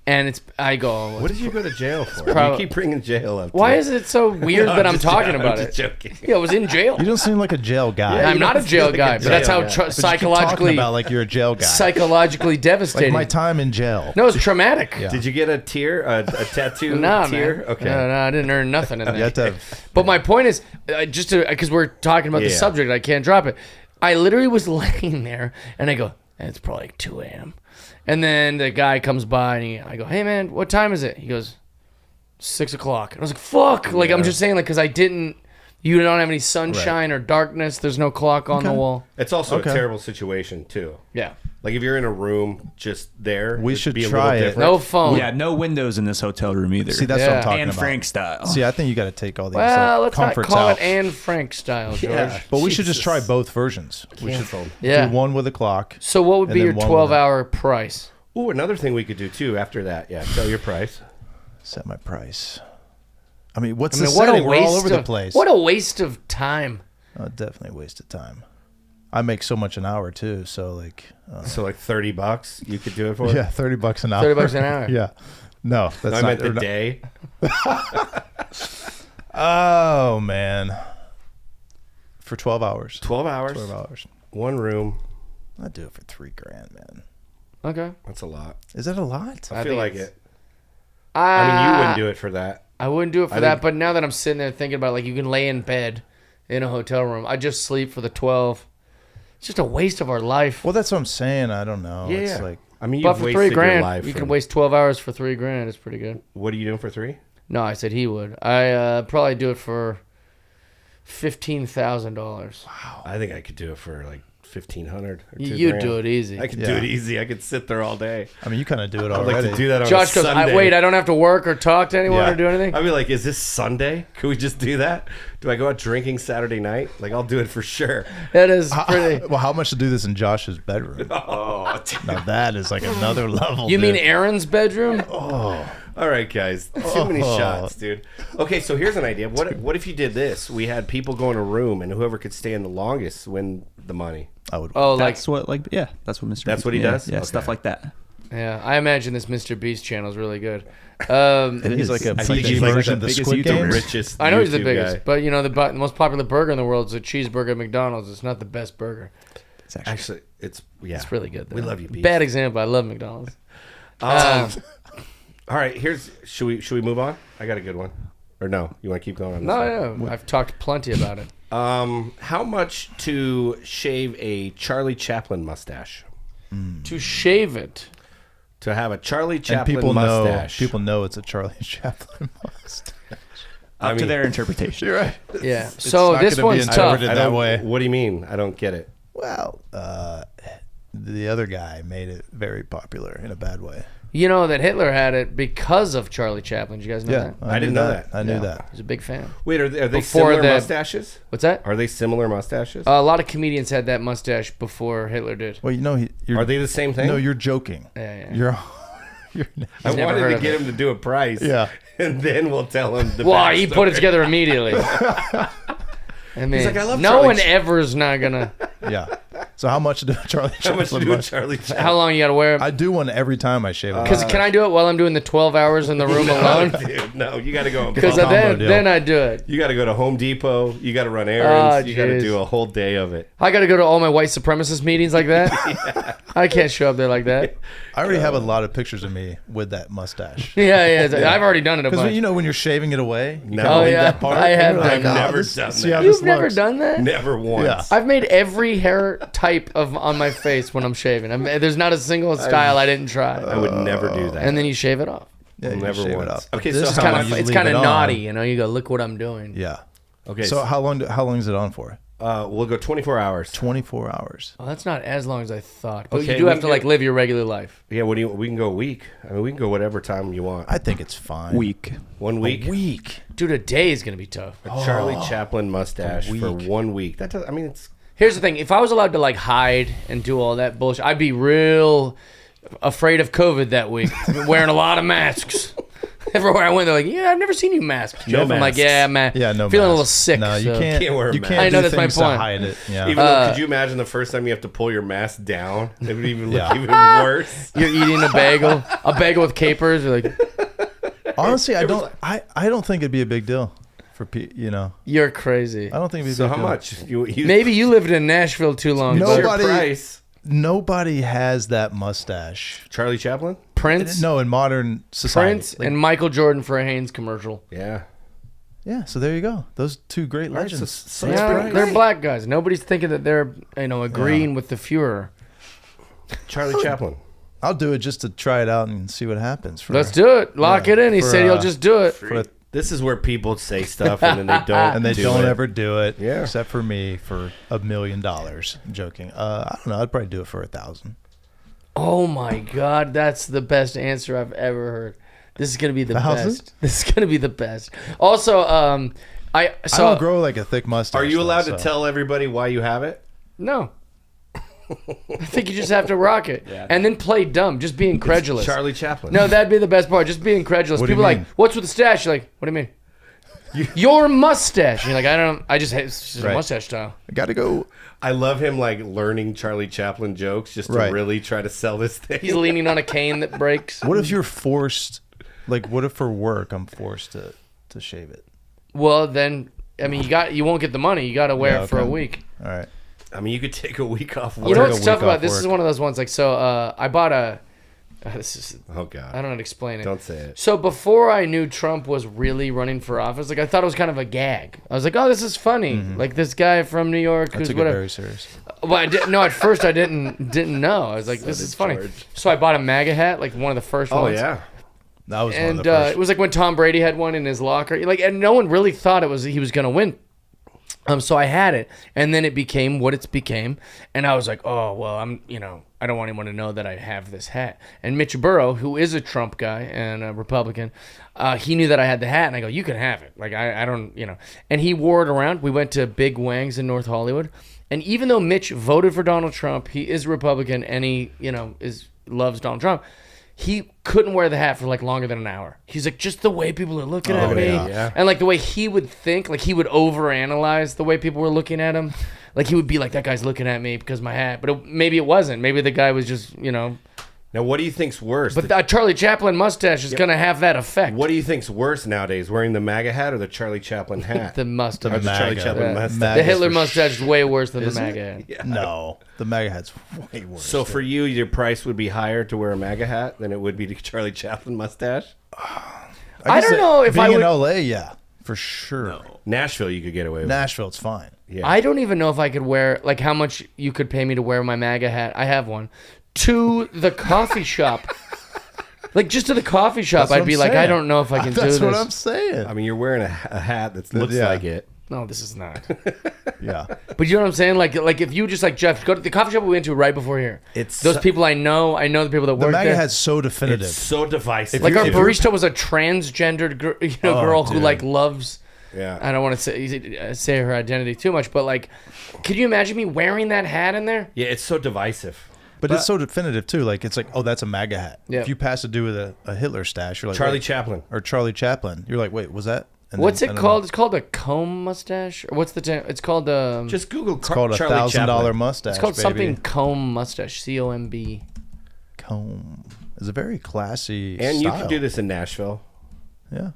S1: and I go.
S2: What did you go to jail for?
S1: prob-
S2: You keep bringing jail up.
S1: Why
S2: dude.
S1: is it so weird
S2: No,
S1: that I'm
S2: just
S1: talking
S2: joking.
S1: about
S2: I'm
S1: it?
S2: just joking.
S1: Yeah, I was in jail.
S3: You don't seem like a jail guy.
S2: Yeah,
S1: I'm
S2: you
S1: not a
S2: don't
S1: jail
S2: seem like
S1: guy,
S2: a
S1: but that's
S2: jail
S1: how
S2: guy.
S3: But you keep talking
S1: psychologically
S3: about like you're a jail guy.
S1: psychologically
S3: like
S1: devastating.
S3: my time in jail.
S1: No, it's traumatic.
S3: Yeah.
S2: Did you get a tear, a tattoo
S1: Nah,
S2: tear?
S1: man.
S2: Okay.
S1: No, I didn't earn nothing in
S3: You have
S1: there.
S3: to have-
S1: But my point is, just to because we're talking about the
S2: Yeah.
S1: subject, I can't drop it. I literally was laying there, and I go, it's probably like 2 a.m. And then the guy comes by, and I go, hey man, what time is it? He goes, 6 o'clock. And I was like, fuck. Like I'm just saying, like, because you don't have any sunshine or darkness. There's no clock on the
S3: Okay.
S1: wall.
S2: It's also
S3: Okay.
S2: a terrible situation too.
S1: Yeah.
S2: Like if you're in a room just there,
S3: We
S2: it'd
S3: should
S2: be a
S3: try
S2: little
S3: it.
S2: different.
S1: No phone.
S4: Yeah, no windows in this hotel room either.
S3: See, that's what
S1: Yeah.
S3: I'm talking
S4: and
S3: about.
S4: Frank style.
S3: See, I think you got to take all these
S1: Well, let's not
S3: comforts
S1: call
S3: out.
S1: it Anne Frank style, George.
S2: Yeah.
S3: But we should just
S2: Jesus.
S3: try both versions. We should
S2: Canceled.
S1: Yeah.
S3: do one with a clock.
S1: So what would
S3: And
S1: be
S3: then
S1: your
S3: one
S1: 12-hour price?
S2: Ooh, another thing we could do too after that. Yeah, tell your price.
S3: Set my price. I mean, what's
S1: I mean,
S3: the
S1: what a
S3: setting? We're
S1: waste
S3: all over the
S1: of
S3: place.
S1: What a waste of time.
S3: Oh, definitely a waste of time. I make so much an hour too, so like,
S2: So like $30, you could do it for.
S3: yeah, $30 an hour.
S1: $30 an hour.
S3: Yeah, no, that's
S2: No, I
S3: not.
S2: meant the
S3: or not-
S2: day.
S3: Oh man, for 12 hours.
S2: 12 hours.
S3: 12 hours.
S2: One room.
S3: I'd do it for $3,000, man.
S1: Okay.
S2: That's a lot.
S3: Is that a lot?
S2: I feel
S1: think
S2: like
S1: it's-
S2: it. I mean, you wouldn't do it for that.
S1: I wouldn't do it for
S2: I
S1: that,
S2: think-
S1: but now that I'm sitting there thinking about it, like you can lay in bed in a hotel room. I just sleep for the 12. It's just a waste of our life.
S3: Well, that's what I'm saying. I don't know.
S2: Yeah.
S3: It's like
S2: I mean,
S1: But
S2: you've
S1: for
S2: wasted your
S1: $3,000,
S2: life.
S1: you
S2: for-
S1: can waste 12 hours for $3,000. It's pretty good.
S2: What are you doing for 3?
S1: No, I said he would. I probably do it for $15,000.
S2: I think I could do it for like 1,500 or 2
S1: You'd
S2: grand.
S1: do it easy.
S2: I could do it easy. I could sit there all day.
S3: I mean, you kind of do it
S2: I'd
S3: already.
S2: like to do that on
S1: Josh
S2: a
S1: goes,
S2: Sunday.
S1: wait, I don't have to work or talk to anyone
S3: Yeah.
S1: or do anything?
S2: I'd be like, is this Sunday? Can we just do that? Do I go out drinking Saturday night? Like, I'll do it for sure.
S1: That is pretty.
S3: Well, how much to do this in Josh's bedroom?
S2: Oh,
S3: Now that is like another level.
S1: You mean
S3: dude.
S1: Aaron's bedroom?
S2: all right, guys. Too many shots, dude. Okay, so here's an idea. What if you did this? We had people go in a room, and whoever could stay in the longest win the money.
S3: I would.
S1: Oh, like,
S4: That's what, like, yeah, that's what Mr.
S2: That's what he
S4: yeah,
S2: does?
S4: Yeah,
S2: Okay.
S4: stuff like that.
S1: yeah. I imagine this Mr. Beast channel is really good.
S3: He's like a
S2: I think
S3: PG
S2: he's like
S3: version
S2: the
S3: of the
S4: biggest
S3: Squid
S4: YouTuber.
S3: Games.
S2: Richest.
S1: I know he's the
S2: YouTube
S1: biggest,
S2: guy.
S1: but you know the most popular burger in the world is a cheeseburger at McDonald's. It's not the best burger.
S4: It's actually,
S2: Actually, it's
S1: It's really good. Though.
S2: We love you, Beast.
S1: Bad example. I love McDonald's.
S2: All right, should we move on? I got a good one. Or no, you want to keep going on this one?
S1: No, I've talked plenty about it.
S2: How much to shave a Charlie Chaplin mustache?
S1: To shave it.
S2: To have a Charlie
S3: And
S2: Chaplin
S3: people
S2: mustache.
S3: know it's a Charlie Chaplin mustache.
S4: up to their interpretation.
S3: You're right.
S1: Yeah. So
S3: not
S1: this
S3: gonna be
S1: one's tough.
S3: interpreted that way.
S2: What do you mean? I don't get it.
S3: Well, the other guy made it very popular in a bad way.
S1: You know that Hitler had it because of Charlie Chaplin. Did you guys know that?
S2: I didn't know that.
S3: I knew
S1: Yeah.
S3: that.
S1: He's a big fan.
S2: Wait, are they
S1: Before
S2: similar
S1: the-
S2: mustaches?
S1: What's that?
S2: Are they similar mustaches?
S1: A lot of comedians had that mustache before Hitler did.
S3: Well, you know, you're,
S2: Are they the same thing?
S3: No, you're joking.
S1: Yeah.
S3: You're
S2: I
S1: never
S2: wanted
S1: heard
S2: to
S1: of
S2: get
S1: it.
S2: him to do a price.
S3: Yeah.
S2: And then we'll tell him the
S1: Well, he put it
S2: backstory.
S1: together immediately. I mean,
S2: like, "I love
S1: no
S2: Charlie
S1: one
S2: Ch-"
S1: ever's not gonna.
S3: yeah. So how much do Charlie
S2: How
S3: Chaplin
S2: much to do with Charlie Chaplin?
S1: How long you gotta wear it?
S3: I do one every time I shave it.
S1: Because can I do it while I'm doing the 12 hours in the room alone?
S2: Dude, no, you got to go.
S1: Because
S3: Combo deal.
S1: then I do it.
S2: You got to go to Home Depot. You got to run errands.
S1: Oh,
S2: you got to
S1: jeez.
S2: do a whole day of it.
S1: I gotta go to all my white supremacist meetings like that. I can't show up there like that.
S3: I already have a lot of pictures of me with that mustache.
S1: Yeah. I've already done it a
S3: Because
S1: bunch.
S3: you know when you're shaving it away, you
S2: No.
S3: kinda
S2: Oh,
S3: leave
S1: yeah.
S3: that part,
S1: I have
S3: and you're
S1: done that.
S2: Never
S3: this-
S2: done
S3: see
S2: that.
S3: how
S1: You've
S3: this
S1: never
S3: looks.
S1: done that?
S2: Never once.
S3: Yeah.
S1: I've made every hair type on my face when I'm shaving. There's not a single style I didn't try.
S2: I would never do that.
S1: And then you shave it off.
S3: Yeah, you
S2: Never
S3: shave
S2: once.
S3: it up.
S2: Okay,
S3: This
S2: so
S3: is
S2: how
S3: how
S2: much-
S3: you
S1: It's
S3: leave
S1: kind
S3: it
S1: of
S3: on.
S1: naughty, you know. You go, look what I'm doing.
S3: Yeah.
S2: Okay,
S3: So how long is it on for?
S2: we'll go 24 hours.
S3: 24 hours.
S1: Well, that's not as long as I thought. But
S2: Okay,
S1: you do
S2: we
S1: have to
S2: can
S1: like
S2: do-
S1: live your regular life.
S2: Yeah, we can go a week. I mean, we can go whatever time you want.
S3: I think it's fine.
S4: Week.
S2: 1 week.
S3: Week.
S1: Dude, a day is gonna be tough.
S2: A Charlie Chaplin mustache
S3: A
S2: for
S3: week.
S2: 1 week. That does. I mean, it's
S1: Here's the thing: if I was allowed to like hide and do all that bullshit, I'd be real afraid of COVID that week, wearing a lot of masks. Everywhere I went, they're like, "Yeah, I've never seen you masked."
S2: No
S1: Jeff. I'm like,
S2: masks.
S1: "Yeah, man,
S3: Yeah, no.
S1: feeling a
S3: mask.
S1: little sick."
S3: No, you
S1: so-
S3: can't.
S2: Can't wear a
S3: You
S2: mask.
S3: can't
S1: I know,
S3: do
S1: that's my
S3: things to
S1: point.
S3: hide it. Yeah.
S2: even though. Could you imagine the first time you have to pull your mask down? It would even look
S3: Yeah.
S2: even worse.
S1: You're eating a bagel with capers. You're like,
S3: Honestly, I don't think it'd be a big deal for you know.
S1: "You're crazy."
S3: I don't think it'd be a
S2: So
S3: big
S2: how
S3: deal.
S2: much? You
S1: Maybe you lived in Nashville too long.
S3: No,
S1: but
S2: your
S3: Nobody-
S2: price?
S3: Nobody has that mustache.
S2: Charlie Chaplin?
S1: Prince,
S3: No, in modern society.
S1: Prince, and Michael Jordan for a Hanes commercial.
S2: Yeah.
S3: Yeah, so there you go. Those two great
S2: All right,
S3: legends.
S2: so
S3: That's
S1: Yeah,
S3: pretty
S1: they're
S3: great.
S1: black guys. Nobody's thinking that they're agreeing with the Fuhrer.
S2: Charlie Chaplin.
S3: I'll do it just to try it out and see what happens. For,
S1: Let's do it. Lock
S3: Yeah,
S1: it in. He
S3: for,
S1: said he'll just do it.
S3: for-
S2: This is where people say stuff and then they don't.
S3: and they
S2: do
S3: don't
S2: it.
S3: ever do it.
S2: Yeah.
S3: Except for me for $1 million. I'm joking. I don't know. I'd probably do it for 1,000.
S1: Oh my God, that's the best answer I've ever heard. This is gonna be the
S3: 1,000?
S1: best. This is gonna be the best. Also, I
S3: I don't grow like a thick mustache.
S2: Are you
S3: though,
S2: allowed
S3: so-
S2: to tell everybody why you have it?
S1: no. I think you just have to rock it and then play dumb. Just be incredulous.
S2: Charlie Chaplin.
S1: No, that'd be the best part. Just be incredulous.
S3: What do you
S1: People are
S3: mean?
S1: like, "What's with the stash?" You're like, "What do you mean?" Your mustache. You're like, "I don't. I just it's just a
S3: Right.
S1: mustache style."
S3: I got to go.
S2: I love him like learning Charlie Chaplin jokes just to
S3: Right.
S2: really try to sell this thing.
S1: He's leaning on a cane that breaks.
S3: What if you're forced, like, what if for work I'm forced to shave it?
S1: Well, then, I mean, you won't get the money. You got to wear it for a week.
S3: All right.
S2: I mean, you could take a week off work.
S1: You know
S3: Take
S1: what's
S3: a
S1: tough
S3: week
S1: about
S3: off
S1: this?
S3: work.
S1: Is one of those ones like so. I bought a. This is.
S2: Oh God.
S1: I don't know how to explain it.
S2: Don't say it.
S1: So before I knew Trump was really running for office, like I thought it was kind of a gag. I was like, oh, this is funny. Like this guy from New York
S3: I
S1: who's
S3: took it
S1: whatever.
S3: very serious.
S1: Well, I didn't. No, at first I didn't know. I was like, this is funny.
S2: George.
S1: So I bought a MAGA hat, like one of the first
S2: Oh
S1: ones.
S2: yeah.
S3: That was one
S1: And
S3: of the first.
S1: it was like when Tom Brady had one in his locker. Like, and no one really thought he was gonna win. So I had it, and then it became what it's became, and I was like, oh well, I don't want anyone to know that I have this hat. And Mitch Burrow, who is a Trump guy and a Republican, he knew that I had the hat, and I go, you can have it. Like I don't, and he wore it around. We went to Big Wang's in North Hollywood, and even though Mitch voted for Donald Trump, he is Republican, and he loves Donald Trump. He couldn't wear the hat for like longer than an hour. He's like, just the way people are looking at me.
S2: yeah.
S1: And like the way he would think, like he would overanalyze the way people were looking at him. Like he would be like, that guy's looking at me because of my hat. But maybe it wasn't. Maybe the guy was just,
S2: Now, what do you think's worse?
S1: But the Charlie Chaplin mustache is going to have that effect.
S2: What do you think's worse nowadays, wearing the MAGA hat or the Charlie Chaplin hat?
S1: The mustache.
S2: Or the Charlie
S3: MAGA.
S2: Chaplin
S1: Yeah.
S2: mustache.
S1: The Hitler
S3: for
S1: mustache is way worse than
S3: Is
S1: the
S3: it?
S1: MAGA hat.
S2: Yeah.
S3: No, the MAGA hat's way worse.
S2: So for you, your price would be higher to wear a MAGA hat than it would be to Charlie Chaplin mustache?
S1: I don't know if I
S3: being
S1: would.
S3: in LA, yeah, for sure.
S2: Nashville, you could get away with.
S3: Nashville, it's fine.
S2: Yeah.
S1: I don't even know if I could wear, like, how much you could pay me to wear my MAGA hat. I have one. To the coffee shop. Like, just to the coffee shop,
S3: That's what
S1: I'd be
S3: I'm
S1: like, I
S3: saying.
S1: don't know if I can do
S3: That's
S1: this.
S3: what I'm saying.
S2: I mean, you're wearing a hat that looks
S3: Yeah.
S2: like it.
S1: No, this is not.
S3: Yeah.
S1: But you know what I'm saying? Like if you just, like, Jeff, go to the coffee shop we went to right before here.
S2: It's
S1: Those
S2: so-
S1: people I know the people that
S3: The
S1: work
S3: MAGA
S1: there.
S3: hat's so definitive.
S2: It's so divisive.
S1: Like, our
S3: if you're-
S1: barista was a transgendered girl who,
S3: dude.
S1: like, loves...
S2: Yeah.
S1: I don't want to say her identity too much, but, like, could you imagine me wearing that hat in there?
S2: Yeah, it's so divisive.
S3: but it's so definitive, too. Like, it's like, oh, that's a MAGA hat.
S1: Yeah.
S3: If you pass a dude with a Hitler stash, you're like,
S2: Charlie
S3: wait.
S2: Chaplin.
S3: Or Charlie Chaplin. You're like, wait, was that? And
S1: What's
S3: then-
S1: it
S3: and then-
S1: called? It's called a comb mustache? Or what's the term? It's called
S2: Just Google
S3: It's called
S2: Charlie
S3: $1,000
S2: Chaplin.
S3: mustache,
S1: it's called
S3: baby.
S1: something comb mustache. COMB.
S3: Comb. It's a very classy
S2: And you
S3: style.
S2: can do this in Nashville.
S3: Yeah.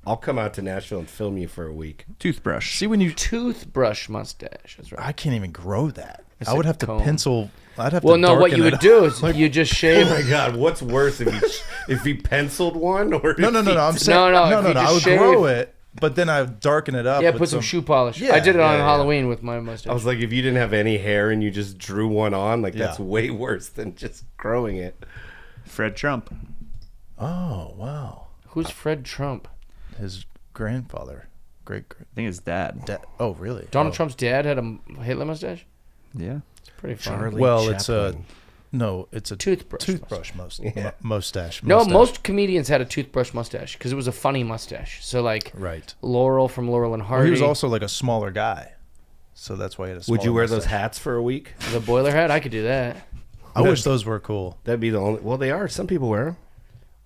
S2: I'll come out to Nashville and film you for a week.
S4: Toothbrush.
S3: See, when you...
S1: Toothbrush mustache. That's right.
S3: I can't even grow that.
S1: It's
S3: I would
S1: a
S3: have to
S1: comb.
S3: pencil... I'd have
S1: Well,
S3: to
S1: no, what
S3: darken
S1: you
S3: it
S1: would
S3: up.
S1: do is you just shave.
S2: Oh my God, what's worse if he penciled one or
S3: No,
S2: if he-
S3: I'm saying...
S1: No,
S3: No,
S1: if you
S3: I
S1: just
S3: would
S1: shave-
S3: grow it, but then I would darken it up.
S1: Yeah,
S3: with
S1: put some shoe polish.
S3: Yeah,
S1: I did it on
S3: yeah.
S1: Halloween with my mustache.
S2: I was like, if you didn't have any hair and you just drew one on, like that's
S3: Yeah.
S2: way worse than just growing it.
S4: Fred Trump.
S3: Oh, wow.
S1: Who's Fred Trump?
S3: His grandfather.
S4: I think his dad.
S3: Oh, really?
S1: Donald
S3: Oh.
S1: Trump's dad had a Hitler mustache?
S4: Yeah.
S1: Pretty funny.
S2: Charlie
S3: Well,
S2: Chaplin.
S3: it's a
S1: Toothbrush
S3: mustache.
S1: No, most comedians had a toothbrush mustache because it was a funny mustache. So, like,
S3: Right.
S1: Laurel from Laurel and
S3: Well,
S1: Hardy.
S3: he was also like a smaller guy, so that's why he had a.
S2: Would you
S3: smaller
S2: wear those
S3: mustache.
S2: hats for a week?
S1: the boiler hat. I could do that.
S3: I wish those were cool.
S2: That'd be the only. Well, they are. Some people wear them.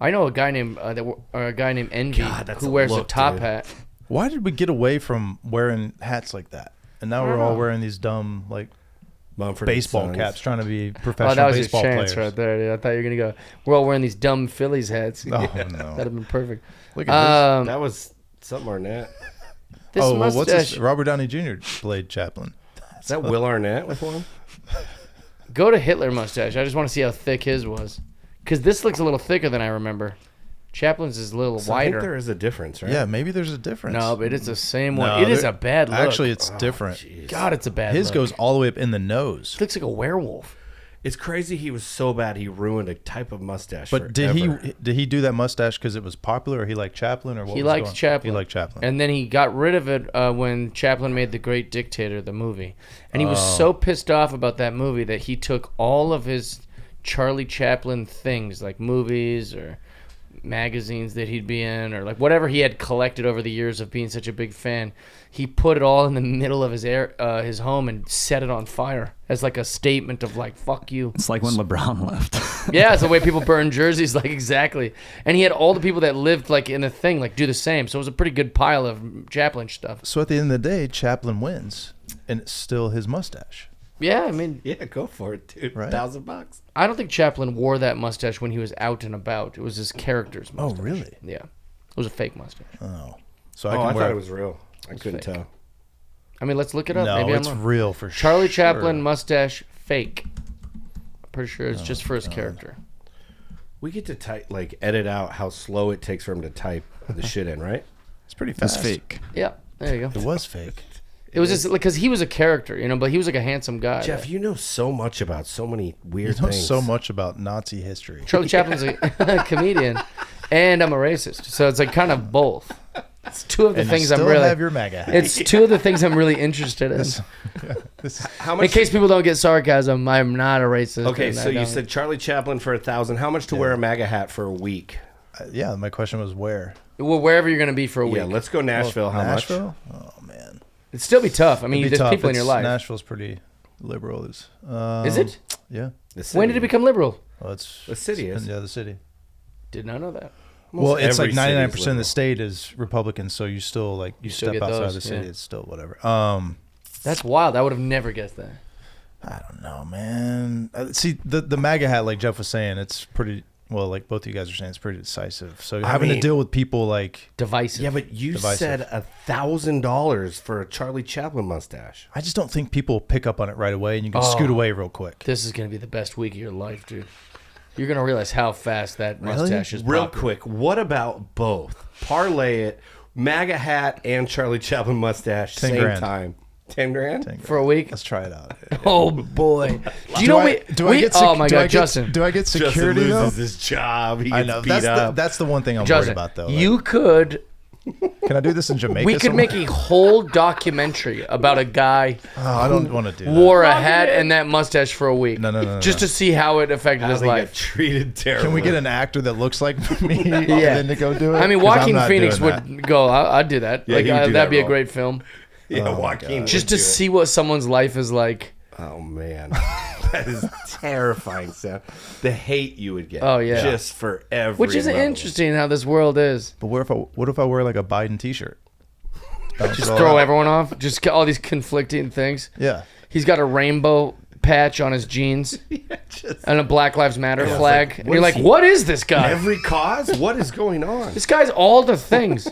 S1: I know a guy named Envy
S2: God, that's
S1: who
S2: a
S1: wears
S2: look,
S1: a top
S2: dude.
S1: hat.
S3: Why did we get away from wearing hats like that? And now we're all wearing these dumb like
S2: Mumford &
S3: baseball
S2: Sons.
S3: caps, trying to be professional
S1: Oh, that was his
S3: baseball
S1: chance
S3: players.
S1: right there. Dude. I thought you were gonna go. We're all wearing these dumb Phillies hats.
S3: Oh no!
S1: That'd have been perfect.
S3: Look at
S2: That was something Arnett.
S1: This
S3: this. Oh, well,
S1: mustache.
S3: what's his, Robert Downey Jr. played Chaplin.
S2: Is that Will Arnett with one?
S1: Go to Hitler mustache. I just want to see how thick his was, because this looks a little thicker than I remember. Chaplin's is a little
S2: So I think
S1: wider.
S2: there is a difference, right?
S3: Yeah, maybe there's a difference.
S1: No, but it's the same one.
S3: No,
S1: It is
S3: there-
S1: a bad look.
S3: Actually, it's different.
S2: Jeez.
S1: God, it's a bad
S3: His
S1: look.
S3: goes all the way up in the nose.
S1: It looks like a werewolf.
S2: It's crazy. He was so bad. He ruined a type of mustache.
S3: But
S2: forever.
S3: did he do that mustache because it was popular, or he liked Chaplin, or what?
S1: He
S3: was
S1: liked
S3: going-
S1: Chaplin.
S3: He liked Chaplin.
S1: And then he got rid of it when Chaplin made The Great Dictator, the movie. And he was so pissed off about that movie that he took all of his Charlie Chaplin things, like movies or magazines that he'd be in, or like whatever he had collected over the years of being such a big fan. He put it all in the middle of his home and set it on fire as like a statement of like, fuck you.
S4: It's like when LeBron left.
S1: Yeah, it's the way people burn jerseys, like exactly. And he had all the people that lived like in the thing like do the same. So it was a pretty good pile of Chaplin stuff.
S3: So at the end of the day, Chaplin wins, and it's still his mustache.
S1: Yeah, I mean,
S2: Yeah, go for it, dude.
S3: Right.
S2: $1,000.
S1: I don't think Chaplin wore that mustache when he was out and about. It was his character's mustache.
S3: Oh, really?
S1: Yeah. It was a fake mustache.
S3: Oh, So
S2: I
S3: I can wear
S2: thought it was real. I couldn't
S1: fake.
S2: tell.
S1: I mean, let's look it up.
S3: No,
S1: Maybe
S3: it's
S1: I'm wrong.
S3: real for sure.
S1: Charlie Chaplin mustache fake. I'm pretty sure it's just for his character.
S2: We get to edit out how slow it takes for him to type the shit in, right?
S3: It's pretty
S4: It's
S3: fast.
S4: fake.
S1: Yeah, there you go.
S3: It was fake.
S1: It was just because he was a character, but he was like a handsome guy.
S2: Jeff, you know so much about so many weird
S3: You know
S2: things.
S3: so much about Nazi history.
S1: Charlie Chaplin's a comedian, and I'm a racist, so it's like kind of both. It's two of the
S3: And
S1: things
S3: you
S1: I'm
S3: still
S1: really.
S3: have your MAGA hat.
S1: It's two of the things I'm really interested in.
S3: This is,
S2: How
S1: In
S2: much?
S1: case people don't get sarcasm, I'm not a racist.
S2: Okay,
S1: and
S2: so
S1: I
S2: you
S1: don't-
S2: said Charlie Chaplin for $1,000. How much to wear a MAGA hat for a week?
S3: yeah, my question was where?
S1: well, wherever you're going to be for a week.
S2: Yeah, let's go Nashville. How much?
S3: Nashville? Oh, man.
S1: It'd still be tough. I mean,
S3: It'd be
S1: there's
S3: tough.
S1: people in your life.
S3: Nashville's pretty liberal.
S1: Is it?
S3: Yeah.
S2: The city.
S1: When did it become liberal?
S3: Well, it's
S2: The city is.
S3: Yeah, the city.
S1: Did not know that.
S3: Well, it's
S2: every
S3: like
S2: city is
S3: 99% of the
S2: liberal.
S3: state is Republican, so you still you
S1: still
S3: step
S1: get
S3: outside
S1: those,
S3: the city,
S1: yeah.
S3: it's still whatever.
S1: That's wild. I would have never guessed that.
S3: I don't know, man. See, the MAGA hat, like Jeff was saying, it's pretty. Well, like both of you guys are saying, it's pretty decisive. So having to
S2: mean-
S3: deal with people like
S1: Divisive.
S2: Yeah, but you
S3: Divisive.
S2: said $1,000 for a Charlie Chaplin mustache.
S3: I just don't think people pick up on it right away, and you can scoot away real quick.
S1: This is going to be the best week of your life, dude. You're going to realize how fast that
S3: Really?
S1: mustache is
S2: Real
S1: popular.
S2: quick, what about both? Parlay it, MAGA hat and Charlie Chaplin mustache,
S3: 10
S2: same
S3: grand.
S2: time. 10 grand?
S1: For a week?
S3: Let's try it out.
S1: Oh, boy. Do you
S3: Do
S1: know
S3: I- do I get
S1: oh, my
S3: do I
S1: God,
S3: get-
S1: Justin.
S3: Do I get
S2: Justin
S3: security though?
S2: loses his job. He
S3: I
S2: gets
S3: know
S2: beat
S3: that's
S2: up.
S3: that's the one thing I'm worried
S1: Justin,
S3: about though.
S1: you could...
S3: Can I do this in Jamaica?
S1: We could
S3: somewhere?
S1: make a whole documentary about a guy
S3: Oh, I don't want to do that.
S1: wore a hat and that mustache for a week.
S3: No,
S1: Just to see how it affected
S2: How
S1: his
S2: they get
S1: life.
S2: treated terribly.
S3: Can we get an actor that looks like me and then to go do it?
S1: I mean,
S3: 'Cause I'm
S1: Joaquin
S3: not
S1: Phoenix
S3: doing
S1: would go. I'd do that.
S2: Yeah, he would do
S1: that'd
S2: that
S1: be a
S2: role.
S1: great film.
S2: Yeah,
S3: Oh,
S2: Joaquin. would
S1: Just to
S2: do it.
S1: see what someone's life is like.
S2: Oh man, that is terrifying, Sam. The hate you would get.
S1: Oh, yeah.
S2: just for every.
S1: Which is
S2: level.
S1: interesting how this world is.
S3: But what if I wear like a Biden T-shirt?
S1: Just throw everyone off. Just get all these conflicting things.
S3: Yeah.
S1: He's got a rainbow patch on his jeans
S2: Just
S1: and a Black Lives Matter
S2: Yeah,
S1: flag.
S2: it's like,
S1: and
S2: what
S1: you're
S2: is
S1: like,
S2: he-
S1: what is this guy?
S2: every cause. What is going on?
S1: This guy's all the things.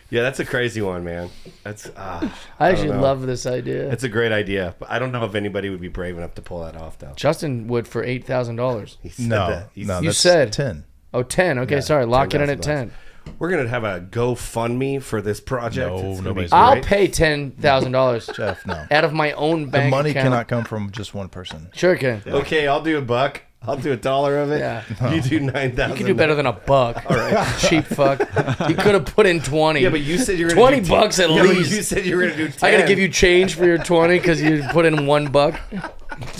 S2: Yeah, that's a crazy one, man. That's.
S1: I
S2: don't
S1: actually
S2: know.
S1: love this idea.
S2: It's a great idea, but I don't know if anybody would be brave enough to pull that off, though.
S1: Justin would for $8,000.
S2: He said
S3: No,
S2: that. He
S3: no,
S2: said-
S1: You
S3: that's
S1: said-
S3: 10.
S1: Oh, 10. Okay, sorry. Lock it in at 10.
S2: We're gonna have a GoFundMe for this project.
S3: No,
S2: It's gonna be
S3: nobody's
S2: great.
S1: I'll pay $10,000
S3: Jeff, no.
S1: out of my own
S3: The
S1: bank
S3: money
S1: account.
S3: cannot come from just one person.
S1: Sure can.
S2: Okay, I'll do $1. I'll do $1 of it.
S1: Yeah.
S2: You do 9,000.
S1: You can do better than $1. All right. Cheap fuck. You could have put in 20.
S2: Yeah, but you said you were gonna
S1: 20
S2: do
S1: bucks at
S2: yeah, but
S1: least.
S2: you said you were gonna do 10.
S1: I gotta give you change for your 20 because you put in $1.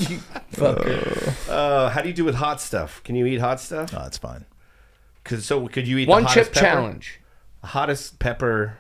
S1: You fucker.
S2: How do you do with hot stuff? Can you eat hot stuff?
S3: No, it's fine.
S2: Could you eat
S1: One
S2: the
S1: chip
S2: hottest pepper?
S1: challenge.
S2: Hottest pepper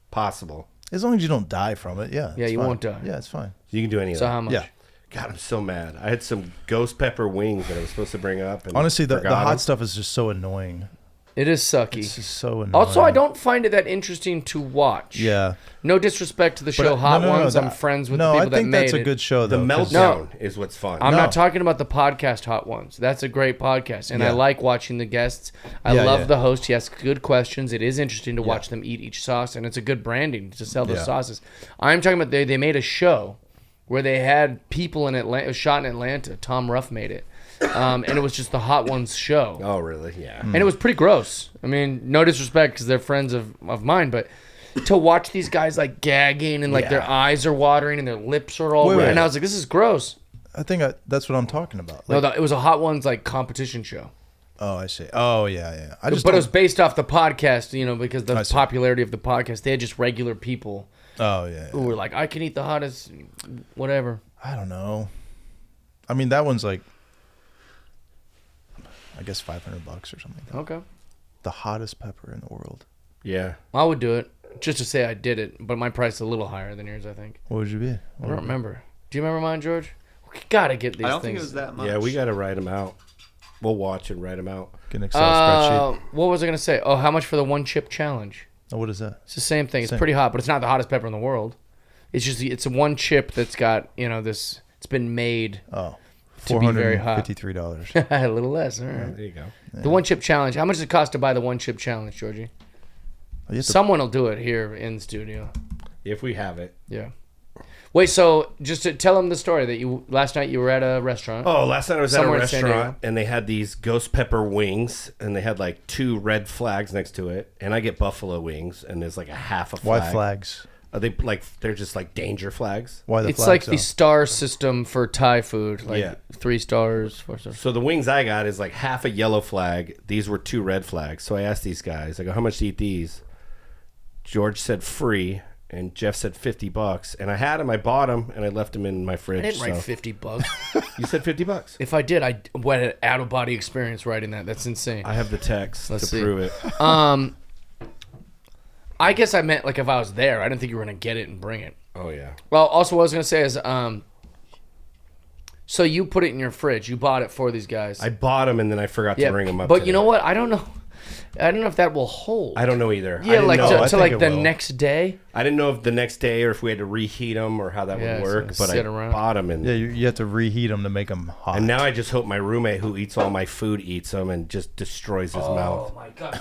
S2: possible.
S3: As long as you don't die from it, yeah.
S1: Yeah,
S3: it's
S1: you
S3: fine.
S1: won't die.
S3: Yeah, it's fine.
S2: You can do any of
S1: So
S2: that.
S1: how much?
S3: Yeah.
S2: God, I'm so mad. I had some ghost pepper wings that I was supposed to bring up. And
S3: Honestly, the
S2: forgot
S3: hot
S2: them.
S3: stuff is just so annoying.
S1: It is sucky.
S3: It's just so annoying.
S1: Also, I don't find it that interesting to watch.
S3: Yeah.
S1: No disrespect to the show
S3: But,
S1: Hot
S3: no,
S1: Ones. I'm
S3: that-
S1: friends with
S3: no,
S1: the people
S3: I think
S1: that made
S3: that's a
S1: it.
S3: good show,
S2: The
S3: though. 'cause-
S2: meltdown is what's fun.
S1: I'm
S3: No.
S1: not talking about the podcast Hot Ones. That's a great podcast, and I
S3: Yeah.
S1: like watching the guests. I
S3: Yeah,
S1: love
S3: yeah.
S1: the host. He asks good questions. It is interesting to watch them eat each sauce, and it's a good branding to sell those
S3: Yeah.
S1: sauces. I'm talking about they made a show where they had people in Atlanta. It was shot in Atlanta. Tom Ruff made it, and it was just the Hot Ones show.
S2: Oh, really? Yeah.
S1: And it was pretty gross. I mean, no disrespect because they're friends of mine, but to watch these guys like gagging and like their
S2: Yeah.
S1: eyes are watering and their lips are all
S3: Wait,
S1: red,
S3: wait.
S1: and I was like, this is gross.
S3: I think that's what I'm talking about.
S1: No,
S3: Like,
S1: it was a Hot Ones like competition show.
S3: oh, I see. Oh, yeah, yeah. I just
S1: But it
S3: don't-
S1: was based off the podcast, because the
S3: I see.
S1: popularity of the podcast. They had just regular people
S3: Oh, yeah.
S1: who were like, I can eat the hottest, whatever.
S3: I don't know. I mean, that one's like, I guess $500 or something.
S1: Okay.
S3: The hottest pepper in the world.
S2: Yeah.
S1: I would do it just to say I did it, but my price is a little higher than yours, I think.
S3: What would you be?
S1: I don't remember. Do you remember mine, George? We gotta get these
S4: I don't
S1: things.
S4: think it was that much.
S2: Yeah, we got to write them out. We'll watch and write them out.
S3: Get an Excel spreadsheet.
S1: What was I gonna say? Oh, how much for the one chip challenge?
S3: Oh, what is that?
S1: It's the same thing. It's
S3: Same.
S1: pretty hot, but it's not the hottest pepper in the world. It's a one chip that's got this. It's been made
S3: Oh,
S1: to be very hot.
S3: $453.
S1: a little less. All right.
S2: There you go.
S1: The one chip challenge. How much does it cost to buy the one chip challenge, Georgie? Someone will do it here in studio.
S2: If we have it.
S1: Yeah. Wait, so just to tell them the story that last night you were at a restaurant.
S2: Oh, last night I was
S1: Somewhere
S2: at
S1: in
S2: a
S1: San
S2: restaurant
S1: Diego.
S2: and they had these ghost pepper wings and they had like 2 red flags next to it. And I get buffalo wings and there's like a half a flag.
S3: Why flags?
S2: They're just like danger flags.
S3: Why the
S1: It's
S3: flags?
S1: like
S3: though?
S1: the star system for Thai food. Like
S2: Yeah.
S1: 3 stars, 4 stars.
S2: So the wings I got is like half a yellow flag. These were 2 red flags. So I asked these guys, I go, how much to eat these? George said free. And Jeff said $50, and I had them. I bought them, and I left them in my fridge.
S1: I didn't write
S2: so.
S1: $50.
S2: You said $50.
S1: If I did, I went an out of body experience writing that. That's insane.
S2: I have the text
S1: Let's
S2: to
S1: see.
S2: prove it.
S1: I guess I meant like if I was there, I didn't think you were gonna get it and bring it.
S2: Oh yeah.
S1: Well, also what I was gonna say is, so you put it in your fridge. You bought it for these guys.
S2: I bought them, and then I forgot to bring them up.
S1: But
S2: today.
S1: you know what? I don't know if that will hold.
S2: I don't know either. I
S1: Yeah,
S2: didn't
S1: like
S2: know.
S3: I
S1: to
S3: think
S1: like
S3: it
S1: the
S3: will.
S1: next day.
S2: I didn't know if the next day or if we had to reheat them or how that
S1: Yeah,
S2: would work.
S1: so
S2: But I
S1: sit around.
S2: bought them, and
S3: Yeah, you have to reheat them to make them hot.
S2: and now I just hope my roommate who eats all my food eats them and just destroys his
S1: Oh
S2: mouth.
S1: my god!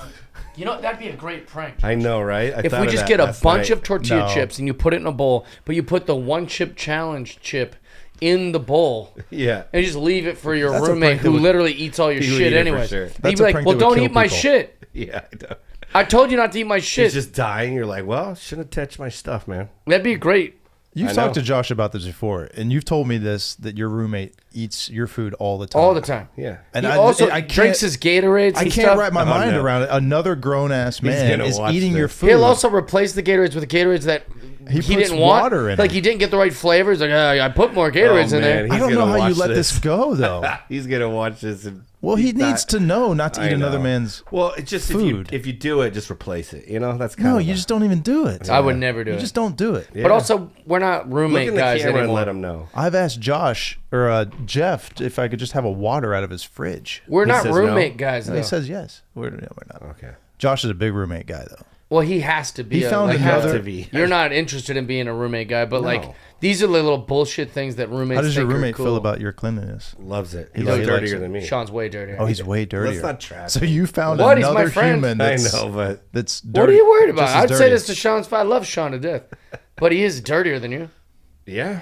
S1: You know that'd be a great prank.
S2: I know, right? I
S1: If
S2: thought
S1: we
S2: of
S1: just
S2: that
S1: get a
S2: last
S1: bunch
S2: night.
S1: of tortilla
S3: No.
S1: chips and you put it in a bowl, but you put the 1 chip challenge chip in the bowl.
S2: Yeah.
S1: And you just leave it for your
S3: That's a
S1: roommate
S3: prank that
S1: who
S3: would-
S1: literally eats all your
S2: He would
S1: shit
S2: eat it for
S1: anyways.
S2: sure.
S1: He'd
S3: That's
S1: be
S3: a
S1: like,
S3: prank
S1: well,
S3: that would
S1: don't
S3: kill
S1: eat my
S3: people.
S1: shit.
S2: Yeah, I know.
S1: I told you not to eat my shit.
S2: He's just dying. You're like, well, shouldn't have touched my stuff, man.
S1: That'd be great.
S3: You've
S2: I
S3: talked
S2: know.
S3: to Josh about this before, and you've told me this, that your roommate eats your food all the time.
S1: All the time.
S2: Yeah.
S3: And
S1: He
S3: I
S1: also
S3: I can't-
S1: drinks his Gatorades
S3: I
S1: and
S3: can't
S1: stuff.
S3: wrap my
S2: Oh,
S3: mind
S2: no.
S3: around it. Another grown-ass man
S2: gonna
S3: is
S2: watch
S3: eating your
S2: this.
S3: food.
S1: He'll also replace the Gatorades with Gatorades that
S3: He
S1: he
S3: puts
S1: didn't want.
S3: water in
S1: like
S3: them.
S1: he didn't get the right flavors. Like I put more Gatorades in there.
S2: man.
S3: I
S2: He's
S3: don't know
S2: gonna
S3: how you
S2: watch
S3: let this go, though.
S2: He's gonna watch this. And
S3: Well, he
S2: he's
S3: needs to know not to
S2: I
S3: eat another
S2: know.
S3: man's.
S2: Well, it's just
S3: food.
S2: if you do it, just replace it. You know, that's kind
S3: No,
S2: of
S3: you just don't even do it.
S1: I would never do
S3: You
S1: it.
S3: just don't do it.
S2: Yeah.
S1: But also, we're not
S2: look
S1: roommate
S2: in the
S1: guys
S2: camera and
S1: anymore.
S2: let him know.
S3: I've asked Josh or Jeff if I could just have a water out of his fridge.
S1: We're
S2: He
S1: not
S2: says
S1: roommate
S2: no.
S1: guys
S3: And
S1: though.
S3: he says yes. We're not.
S2: Okay.
S3: Josh is a big roommate guy, though.
S1: Well, he has to be.
S3: He found
S1: like,
S3: another-
S2: Have to be.
S1: You're not interested in being a roommate guy, but like
S2: No.
S1: these are the little bullshit things that roommates.
S3: How does your
S1: think are
S3: roommate
S1: cool.
S3: feel about your cleanliness?
S2: Loves it.
S3: He
S2: He's
S3: likes
S2: dirtier
S3: it.
S2: than me.
S1: Sean's way dirtier.
S3: Oh, he's way dirtier.
S2: Let's not trash.
S3: So you found
S1: What? He's my
S3: another
S1: friend.
S3: human
S2: I
S3: that's,
S2: know, but
S3: that's dirty.
S1: What are you worried about?
S3: just as
S1: I'd say
S3: dirty.
S1: this to Sean's. I love Sean to death, but he is dirtier than you.
S2: yeah.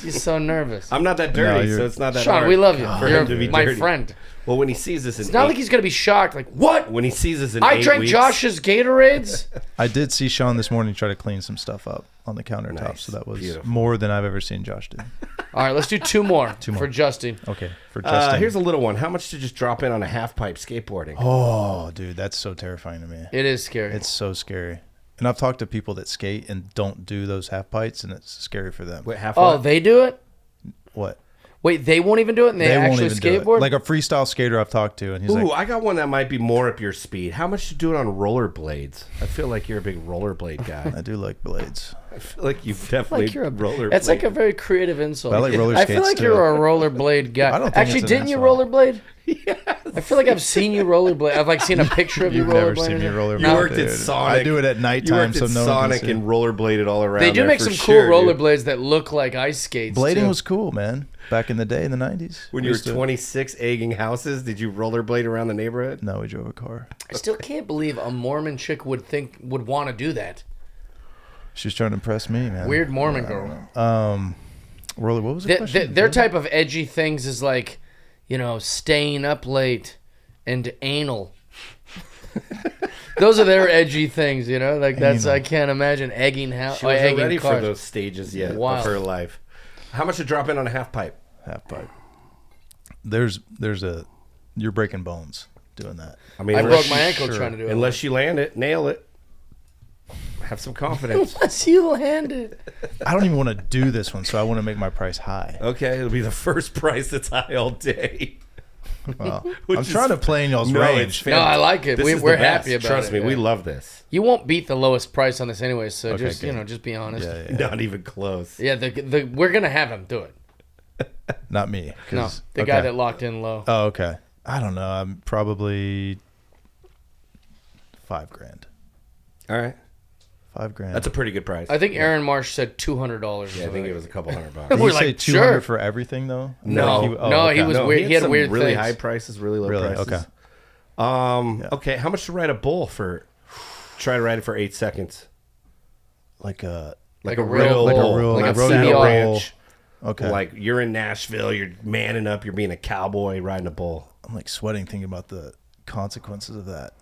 S1: He's so nervous.
S2: I'm not that dirty,
S3: you're-
S2: so it's not that
S1: Sean,
S2: hard
S1: we love you.
S2: for
S1: You're
S2: him to be
S1: my
S2: dirty.
S1: friend.
S2: Well, when he sees this in
S1: It's not like he's gonna be shocked. Like what?
S2: when he sees this in
S1: I
S2: 8
S1: drank
S2: weeks,
S1: Josh's Gatorades.
S3: I did see Sean this morning try to clean some stuff up on the countertop,
S2: Nice.
S3: so that was
S2: Beautiful.
S3: more than I've ever seen Josh do.
S1: All right, let's do two more.
S3: more.
S1: For Justin.
S3: Okay, for Justin.
S2: Here's a little one. How much to just drop in on a half pipe skateboarding?
S3: Oh, dude, that's so terrifying to me.
S1: It is scary.
S3: It's so scary. And I've talked to people that skate and don't do those half pints, and it's scary for them.
S2: Wait, half
S1: oh,
S2: what?
S1: they do it.
S3: What?
S1: Wait, they won't even do it, and they,
S3: won't
S1: actually
S3: even do it.
S1: skateboard.
S3: Like a freestyle skater I've talked to, and he's
S2: Ooh,
S3: like,
S2: I got one that might be more up your speed. How much to do it on rollerblades? I feel like you're a big rollerblade guy.
S3: I do like blades.
S2: I feel like you've definitely
S1: like you're a
S2: rollerblade.
S1: That's like a very creative insult.
S3: I like roller
S1: I feel
S3: skates,
S1: like
S3: too.
S1: you're a rollerblade guy.
S3: I don't think
S1: Actually,
S3: it's an
S1: didn't you
S3: insult.
S1: rollerblade? Yes. I feel like I've seen you rollerblade. I've like seen a picture of you
S3: You've never
S1: rollerblading.
S3: seen me rollerblade.
S2: You
S1: No.
S2: worked
S3: dude.
S2: at Sonic.
S3: I do it at
S2: You
S3: nighttime,
S2: worked
S3: so
S2: at
S3: no one
S2: Sonic
S3: can see.
S2: and rollerbladed all around.
S1: They do
S2: there
S1: make
S2: for
S1: some
S2: sure,
S1: cool
S2: dude.
S1: rollerblades that look like ice skates.
S3: Blading
S1: too.
S3: was cool, man. Back in the day, in the 90s.
S2: When
S3: We
S2: you were
S3: used to-
S2: 26 egging houses, did you rollerblade around the neighborhood?
S3: No, we drove a car.
S1: I still can't believe a Mormon chick would want to do that.
S3: She was trying to impress me, man.
S1: Weird Mormon girl.
S3: What was the question?
S1: Their type of edgy things is like, staying up late and anal. Those are their edgy things, Like that's
S3: Anal.
S1: I can't imagine egging house.
S2: She wasn't
S1: egging
S2: ready
S1: cars.
S2: for those stages yet
S1: Wow.
S2: of her life. How much to drop in on a half pipe?
S3: Half pipe. You're breaking bones doing that.
S2: I mean,
S1: I
S2: unless
S1: broke my
S2: you-
S1: ankle trying to do it.
S2: Unless you land it, nail it. Have some confidence.
S1: Unless you land it.
S3: I don't even want to do this one, so I want to make my price high.
S2: Okay, it'll be the first price that's high all day.
S3: Well,
S2: Which
S3: I'm
S2: is-
S3: trying to play in y'all's
S2: No,
S3: range.
S2: it's
S1: No, I like it.
S2: This is
S1: We're
S2: the best.
S1: happy about
S2: Trust
S1: it,
S2: me, we
S1: yeah.
S2: love this.
S1: You won't beat the lowest price on this anyway, so
S3: Okay,
S1: just
S3: good.
S1: just be honest.
S3: Yeah,
S1: Yeah,
S3: yeah.
S2: Not even close.
S1: we're gonna have him do it.
S3: Not me.
S1: No,
S3: 'cause-
S1: the
S3: okay.
S1: guy that locked in low.
S3: Oh, okay. I don't know. I'm probably $5,000.
S2: All right.
S3: $5,000.
S2: That's a pretty good price.
S1: I think Aaron Marsh said $200.
S2: Yeah, I think it was a couple $100.
S3: Did
S1: We're
S3: you say
S1: like,
S3: 200
S1: sure.
S3: for everything though?
S1: No,
S3: Like
S1: no, he
S3: okay.
S1: was weird. He had
S2: some
S1: weird
S2: really
S1: things.
S2: high prices, really low
S3: Really?
S2: prices.
S3: Okay.
S2: Okay, how much to ride a bull for? Try to ride it for 8 seconds.
S3: Like a
S1: Like a real
S3: bull.
S1: like
S2: Not
S1: a
S2: Saddle
S1: PBR.
S2: Ranch.
S3: Okay.
S2: Like you're in Nashville, you're manning up, you're being a cowboy riding a bull.
S3: I'm like sweating thinking about the consequences of that.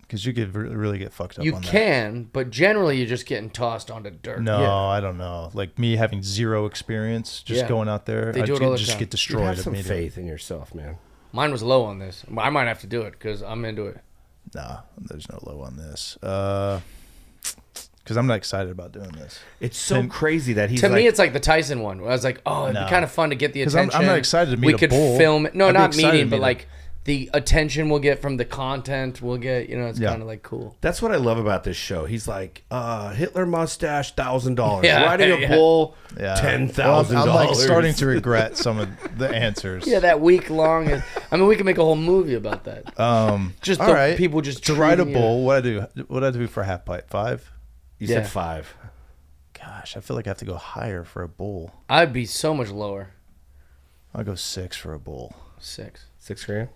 S3: Because you could really get fucked up
S1: You
S3: on that.
S1: can, but generally you're just getting tossed onto dirt.
S3: No,
S2: Yeah.
S3: I don't know. Like me having zero experience, just
S1: Yeah.
S3: going out there,
S1: They
S3: I'd
S1: do it all the
S3: just
S1: time.
S3: get
S2: You
S3: destroyed
S2: have some
S3: immediately.
S2: faith in yourself, man.
S1: Mine was low on this. I might have to do it because I'm into it.
S3: Nah, there's no low on this. Because I'm not excited about doing this.
S2: It's so crazy that he's
S1: To
S2: like,
S1: me, it's like the Tyson one. Where I was like, oh, it'd
S3: No.
S1: be kind of fun to get the
S3: 'Cause I'm
S1: attention.
S3: not excited to meet
S1: We
S3: a
S1: could
S3: bull.
S1: film it. No,
S3: I'd be
S1: not
S3: excited
S1: meeting,
S3: to
S1: but
S3: meet
S1: like the attention we'll get from the content we'll get. You know, it's
S3: Yeah.
S1: kind of like cool.
S2: that's what I love about this show. He's like, Hitler mustache, $1,000.
S1: Yeah,
S2: Riding a
S1: yeah.
S2: bull,
S3: Yeah.
S2: $10,000.
S3: Well, I'm like starting to regret some of the answers.
S1: Yeah, that week long. I mean, we can make a whole movie about that. Just
S3: all
S1: the
S3: right.
S1: people just
S3: to ride a
S1: treating you.
S3: bull. What I do for half pipe? 5?
S2: You
S1: Yeah.
S2: said 5.
S3: Gosh, I feel like I have to go higher for a bull.
S1: I'd be so much lower.
S3: I'll go 6 for a bull.
S1: 6.
S2: $6,000?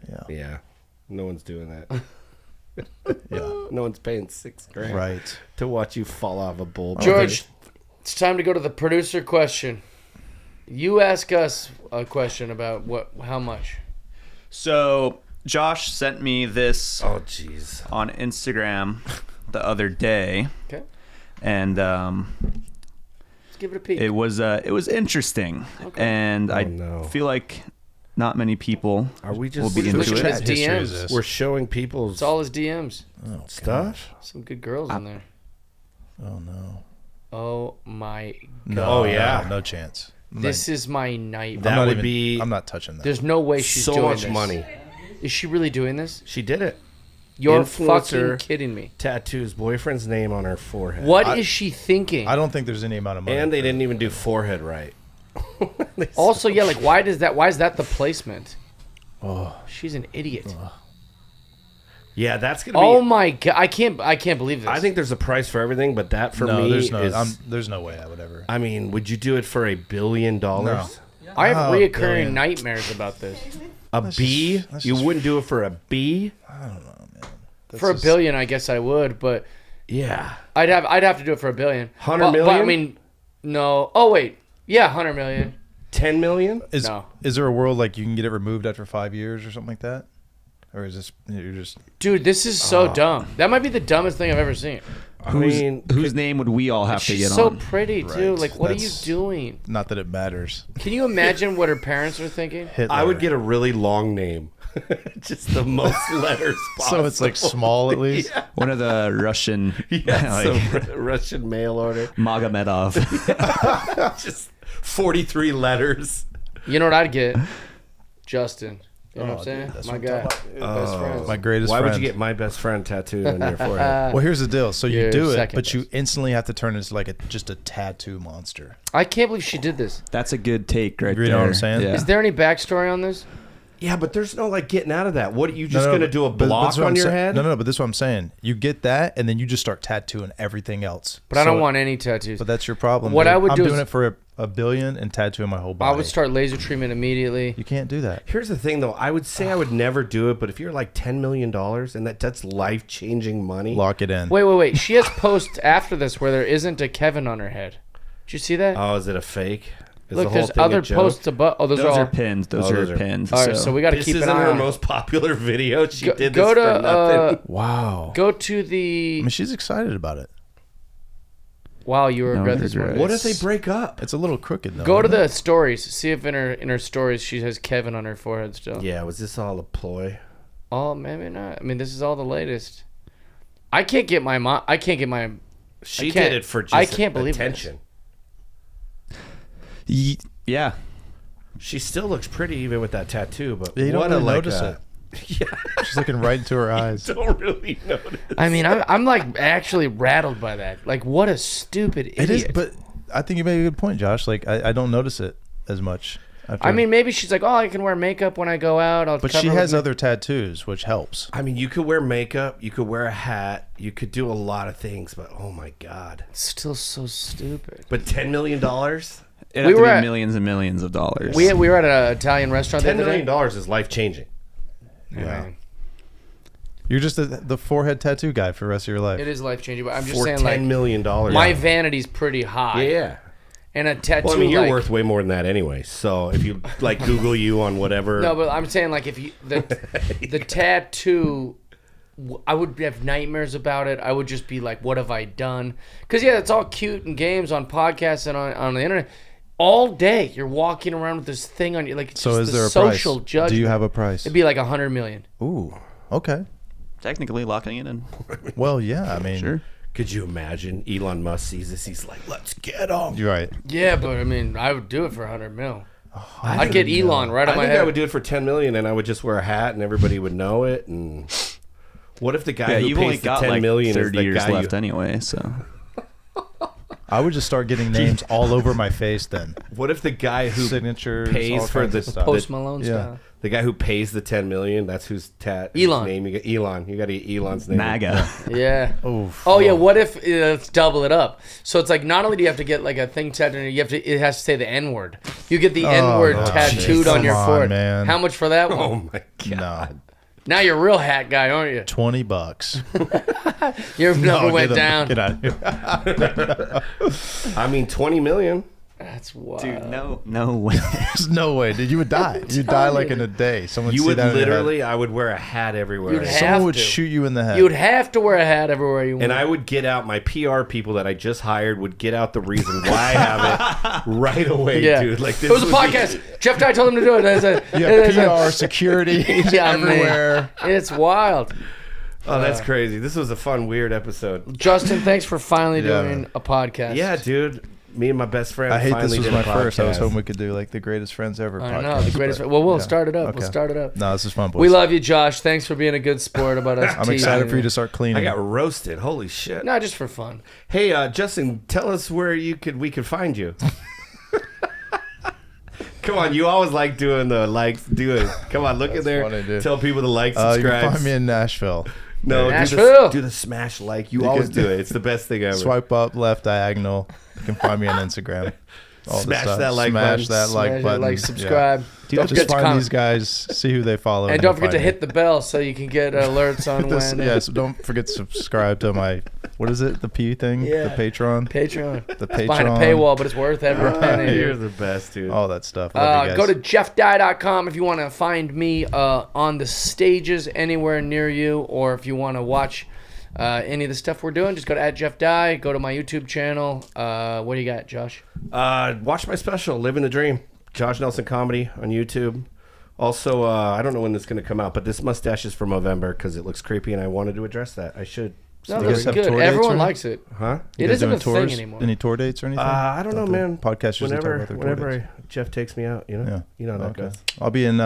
S3: Yeah.
S2: Yeah. No one's doing that.
S3: Yeah.
S2: No one's paying $6,000
S3: Right.
S2: to watch you fall off a bull.
S1: George, it's time to go to the producer question. You ask us a question about how much.
S4: So Josh sent me this
S2: Oh, jeez.
S4: on Instagram the other day,
S1: Okay,
S4: and
S1: let's give it a peek.
S4: it was interesting,
S1: Okay.
S4: and I
S2: no.
S4: feel like not many people
S2: Are we
S4: will
S2: just
S4: be
S1: Look
S4: into
S1: at
S4: it.
S1: his
S3: history is
S1: DMs.
S3: this?
S2: We're showing people's
S1: It's all his DMs.
S3: Oh,
S2: stuff?
S1: Some good girls in there.
S3: Oh no.
S1: Oh my god.
S3: No.
S2: Oh, yeah.
S3: No chance.
S1: This is my nightmare.
S2: That
S3: I'm not
S2: would
S3: even,
S2: be
S3: I'm not touching that.
S1: There's no way she's
S2: so
S1: doing
S2: much
S1: this.
S2: money.
S1: Is she really doing this?
S2: She did it.
S1: You're
S2: Influencer.
S1: fucking kidding me.
S2: Tattoos, boyfriend's name on her forehead.
S1: What is she thinking?
S3: I don't think there's any amount of money.
S2: And they
S3: for
S2: didn't even do forehead right.
S1: Also, yeah, like why is that the placement?
S3: Oh.
S1: She's an idiot.
S2: Yeah, that's gonna be.
S1: Oh my god, I can't believe this.
S2: I think there's a price for everything, but that for
S3: no,
S2: me
S3: there's no.
S2: is.
S3: There's no way I would ever.
S2: I mean, would you do it for $1 billion?
S3: No.
S1: I have
S3: Oh,
S1: reoccurring
S3: billion.
S1: nightmares about this.
S2: A
S3: That's
S2: B?
S3: just- that's
S2: You
S3: just-
S2: wouldn't do it for a B?
S3: I don't know, man. That's
S1: For
S3: just-
S1: $1 billion, I guess I would, but
S2: Yeah.
S1: I'd have to do it for $1 billion.
S2: 100
S1: But
S2: million?
S1: I mean, no. Oh wait, yeah, 100 million.
S2: 10 million?
S3: Is
S1: No.
S3: is there a world like you can get it removed after 5 years or something like that? Or is this you're just
S1: Dude, this is so dumb. That might be the dumbest thing I've ever seen.
S2: I mean,
S4: Whose name would we all have to
S1: She's
S4: get
S1: so
S4: on?
S1: pretty too.
S3: Right.
S1: Like, what are you
S3: That's-
S1: doing?
S3: not that it matters?
S1: Can you imagine what her parents were thinking?
S3: Hitler.
S2: I would get a really long name. Just the most letters possible.
S3: so it's like small at least.
S4: One of the Russian,
S2: Yeah,
S4: like,
S2: some Russian mail order.
S4: Magomedov.
S2: Just 43 letters.
S1: You know what I'd get? Justin. You know what I'm
S3: Oh,
S1: saying?
S3: dude, that's
S1: My
S3: what I'm
S1: guy.
S3: talking
S1: Best friends.
S3: My greatest
S2: Why
S3: friend.
S2: would you get my best friend tattooed on your forehead?
S3: Well, here's the deal. So you
S1: Your
S3: do it,
S1: second
S3: but you
S1: best.
S3: instantly have to turn into like just a tattoo monster.
S1: I can't believe she did this.
S4: That's a good take right
S3: You
S4: there.
S3: know what I'm saying?
S4: Yeah.
S1: Is there any backstory on this?
S2: Yeah, but there's no like getting out of that. What are you just
S3: No,
S2: going to
S3: but-
S2: do a
S3: but
S2: block
S3: that's what
S2: on
S3: I'm
S2: your
S3: sa-
S2: head?
S3: No, but this is what I'm saying. You get that, and then you just start tattooing everything else.
S1: But I don't
S3: So-
S1: want any tattoos.
S3: But that's your problem.
S1: What
S3: dude.
S1: I would
S3: I'm
S1: do
S3: doing
S1: is-
S3: it for a billion and tattooing my whole
S1: I
S3: body.
S1: would start laser treatment immediately.
S3: You can't do that.
S2: Here's the thing, though. I would say I would never do it, but if you're like $10 million and that's life-changing money.
S3: Lock it in.
S1: Wait. She has posts after this where there isn't a Kevin on her head. Did you see that?
S2: Oh, is it a fake? Is
S1: Look,
S2: the whole
S1: there's
S2: thing a
S1: other
S2: joke?
S1: posts above. Oh, those
S4: Those
S1: are
S4: are
S1: all.
S4: pins. Those
S2: Oh,
S4: are
S2: those are-
S4: pins.
S1: All right, so we got to
S2: This
S1: keep
S2: isn't
S1: an eye
S2: her
S1: on.
S2: most popular video. She
S1: Go-
S2: did this
S1: go
S2: for
S1: to,
S2: nothing.
S3: Wow.
S1: Go to
S3: I
S1: the.
S3: mean, she's excited about it.
S1: Wow, you regret this
S4: regrets.
S1: one.
S2: What if they break up?
S3: It's a little crooked though.
S1: Go to
S3: isn't
S1: the stories. See if in her stories she has Kevin on her forehead still.
S2: Yeah, was this all a ploy?
S1: Oh, maybe not. I mean, this is all the latest. I can't get my mom. I can't get my.
S2: She
S1: can't-
S2: did it for just
S1: I can't believe
S2: attention.
S4: Yeah.
S2: She still looks pretty even with that tattoo, but
S3: Yeah, you don't
S2: what
S3: really
S2: a like
S3: notice
S2: a,
S3: it. She's looking right into her eyes.
S2: don't really notice.
S1: I mean, I'm like actually rattled by that. Like, what a stupid idiot.
S3: It is, but I think you made a good point, Josh. Like I don't notice it as much. after-
S1: I mean, maybe she's like, oh, I can wear makeup when I go out. I'll
S3: but
S1: cover
S3: she
S1: with
S3: has
S1: ma-"
S3: other tattoos, which helps.
S2: I mean, you could wear makeup, you could wear a hat, you could do a lot of things, but oh my god!
S1: It's still so stupid.
S2: But $10 million, $10
S4: It'd
S1: We
S4: have to
S1: were
S4: be
S1: at-
S4: millions and millions of dollars.
S1: We were at an Italian restaurant the other
S2: million
S1: day.
S2: is life changing.
S1: Man.
S3: You're just the forehead tattoo guy for the rest of your life.
S1: It is life changing, but I'm just
S2: For
S1: saying,
S2: $10
S1: like,
S2: million.
S1: my vanity's pretty high.
S2: Yeah.
S1: And a tattoo.
S2: Well, I mean, you're
S1: like,
S2: worth way more than that anyway. So if you like Google you on whatever.
S1: No, but I'm saying, like, if you the tattoo, I would have nightmares about it. I would just be like, what have I done? Because yeah, it's all cute and games on podcasts and on the internet. All day you're walking around with this thing on you, like, it's
S3: So
S1: just
S3: is
S1: the
S3: there a
S1: social
S3: price?
S1: judgment.
S3: Do you have a price?
S1: It'd be like $100 million.
S3: Ooh, okay.
S4: Technically locking it in.
S3: Well, yeah, I mean,
S4: Sure.
S2: Could you imagine Elon Musk sees this? He's like, let's get him.
S3: you're right.
S1: Yeah, but I mean, I would do it for $100 million. I'd get Elon right on
S2: I
S1: my
S2: think
S1: head.
S2: I would do it for $10 million, and I would just wear a hat, and everybody would know it. And what if the guy
S4: Yeah,
S2: who
S4: you've only
S2: pays the
S4: got
S2: $10
S4: like
S2: million is
S4: 30
S2: the
S4: years
S2: guy
S4: left
S2: you,
S4: anyway, so.
S3: I would just start getting names all over my face then.
S2: What if the guy who
S3: Signatures,
S2: pays
S3: all
S2: for
S3: kinds
S2: the,
S3: of stuff.
S1: Post Malone
S3: Yeah.
S1: style.
S2: the guy who pays the $10 million? That's whose
S1: Elon.
S2: name you get. Elon. You got to get Elon's name.
S4: MAGA.
S1: Yeah.
S3: Oof.
S1: Oh yeah. What if let's double it up? So it's like, not only do you have to get like a thing tattooed, you have to. It has to say the N word. You get the N word
S3: no,
S1: tattooed
S3: jeez.
S1: on your
S3: Come on,
S1: forehead.
S3: man.
S1: How much for that one?
S2: Oh my god.
S3: No,
S1: Now you're a real hat guy, aren't you?
S3: $20.
S1: Your number went
S3: get
S1: down.
S3: Get out of here.
S2: I mean, $20 million.
S1: That's wild.
S4: Dude, no way.
S3: There's no way, dude. You would die. You'd die like in a day. Someone
S2: You
S3: see
S2: would
S3: that in your head.
S2: literally. I would wear a hat everywhere.
S1: You'd have
S3: Someone would
S1: to.
S3: shoot you in the head.
S1: You would have to wear a hat everywhere you went.
S2: And I would get out my PR people that I just hired would get out the reason why I have it right away,
S1: yeah.
S2: dude. Like this
S1: it was a
S2: would be-
S1: podcast. Jeff Dye told him to do it.
S3: You have PR, security,
S1: Yeah, man.
S3: everywhere.
S1: It's wild.
S2: Oh, that's crazy. This was a fun, weird episode.
S1: Justin, thanks for finally
S3: Yeah,
S1: doing
S3: man.
S1: a podcast.
S2: Yeah, dude. Me and my best friend.
S3: I hate
S2: finally
S3: this was
S2: did
S3: my
S2: a
S3: first. I was
S2: podcast.
S3: hoping we could do like the greatest friends ever.
S1: I
S3: podcast,
S1: know, the greatest.
S3: but,
S1: Well, we'll
S3: yeah.
S1: start it up.
S3: Okay.
S1: We'll start it up.
S3: No, this is fun, boys.
S1: We love you, Josh. Thanks for being a good sport about us.
S3: I'm excited
S1: teasing
S3: for you to start cleaning.
S2: I got roasted. Holy shit.
S1: No, just for fun.
S2: Hey, Justin, tell us where we could find you. Come on, you always like doing the likes. Do it. Come on, look in there.
S3: funny, dude.
S2: Tell people to like,
S3: you
S2: subscribe.
S3: can find me in Nashville.
S2: No,
S1: Nashville.
S2: do the smash like. You always do it. It's the best thing ever.
S3: Swipe up, left, diagonal. You can find me on Instagram. All the
S2: Smash
S3: stuff.
S2: that like
S3: Smash
S2: button.
S3: that like
S1: Smash it,
S3: button.
S1: like, subscribe.
S3: Yeah.
S1: Don't
S3: Just
S1: forget to
S3: find
S1: comment.
S3: these guys, see who they follow,
S1: And don't forget to
S3: find
S1: hit the bell so you can get alerts on
S3: This-
S1: when
S3: yeah, so don't forget to subscribe to my, what is it, the P thing?
S1: Yeah.
S3: The Patreon?
S1: Patreon.
S3: The
S1: It's behind a
S3: Patreon.
S1: paywall, but it's worth every penny.
S2: You're the best, dude.
S3: All that stuff. Love you
S1: Go
S3: guys.
S1: to jeffdye.com if you want to find me on the stages anywhere near you, or if you want to watch any of the stuff we're doing, just go to @JeffDye. Go to my YouTube channel. What do you got, Josh?
S2: Watch my special, Living the Dream. Josh Nelson Comedy on YouTube. Also, I don't know when this is going to come out, but this mustache is for November because it looks creepy, and I wanted to address that. I should.
S1: No,
S3: You
S1: that's
S3: guys have
S1: good.
S3: tour dates
S1: Everyone
S3: or
S1: likes it.
S2: Huh?
S3: You
S1: It
S3: guys
S1: isn't
S3: doing
S1: a
S3: tours?
S1: thing anymore.
S3: Any tour dates or anything?
S2: I don't know, man.
S3: Podcasts usually talk about their tour
S2: Whenever
S3: dates.
S2: Jeff takes me out, you know?
S3: Yeah.
S2: You know how that
S3: Okay.
S2: goes.
S3: I'll be in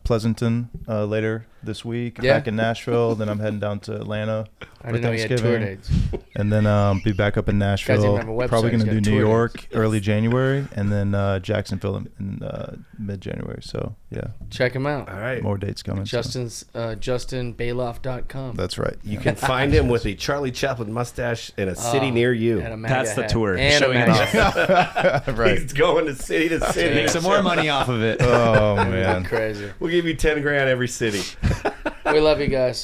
S3: Pleasanton later this week.
S1: Yeah.
S3: Back in Nashville. Then I'm heading down to Atlanta
S1: I
S3: for
S1: didn't know you had tour
S3: Thanksgiving.
S1: dates.
S3: And then be back up in
S1: Guys
S3: Nashville.
S1: even have a website.
S3: Probably going
S1: He's
S3: to
S1: got
S3: do New
S1: tour
S3: York early January. And then Jacksonville in mid-January. So, yeah.
S1: Check him out.
S2: All right.
S3: More dates coming. so.
S1: JustinBailoff.com.
S3: That's right.
S2: You can find him with a Charlie Chaplin mustache in a city near you.
S1: And a MAGA
S4: That's the
S1: hat.
S4: tour.
S1: And a
S4: Showing it
S1: MAGA
S4: off.
S1: hat.
S3: right.
S2: He's going to city to city.
S4: Make some more money off of it.
S3: Oh, man.
S1: Crazy.
S2: We'll give you $10,000 every city.
S1: We love you guys.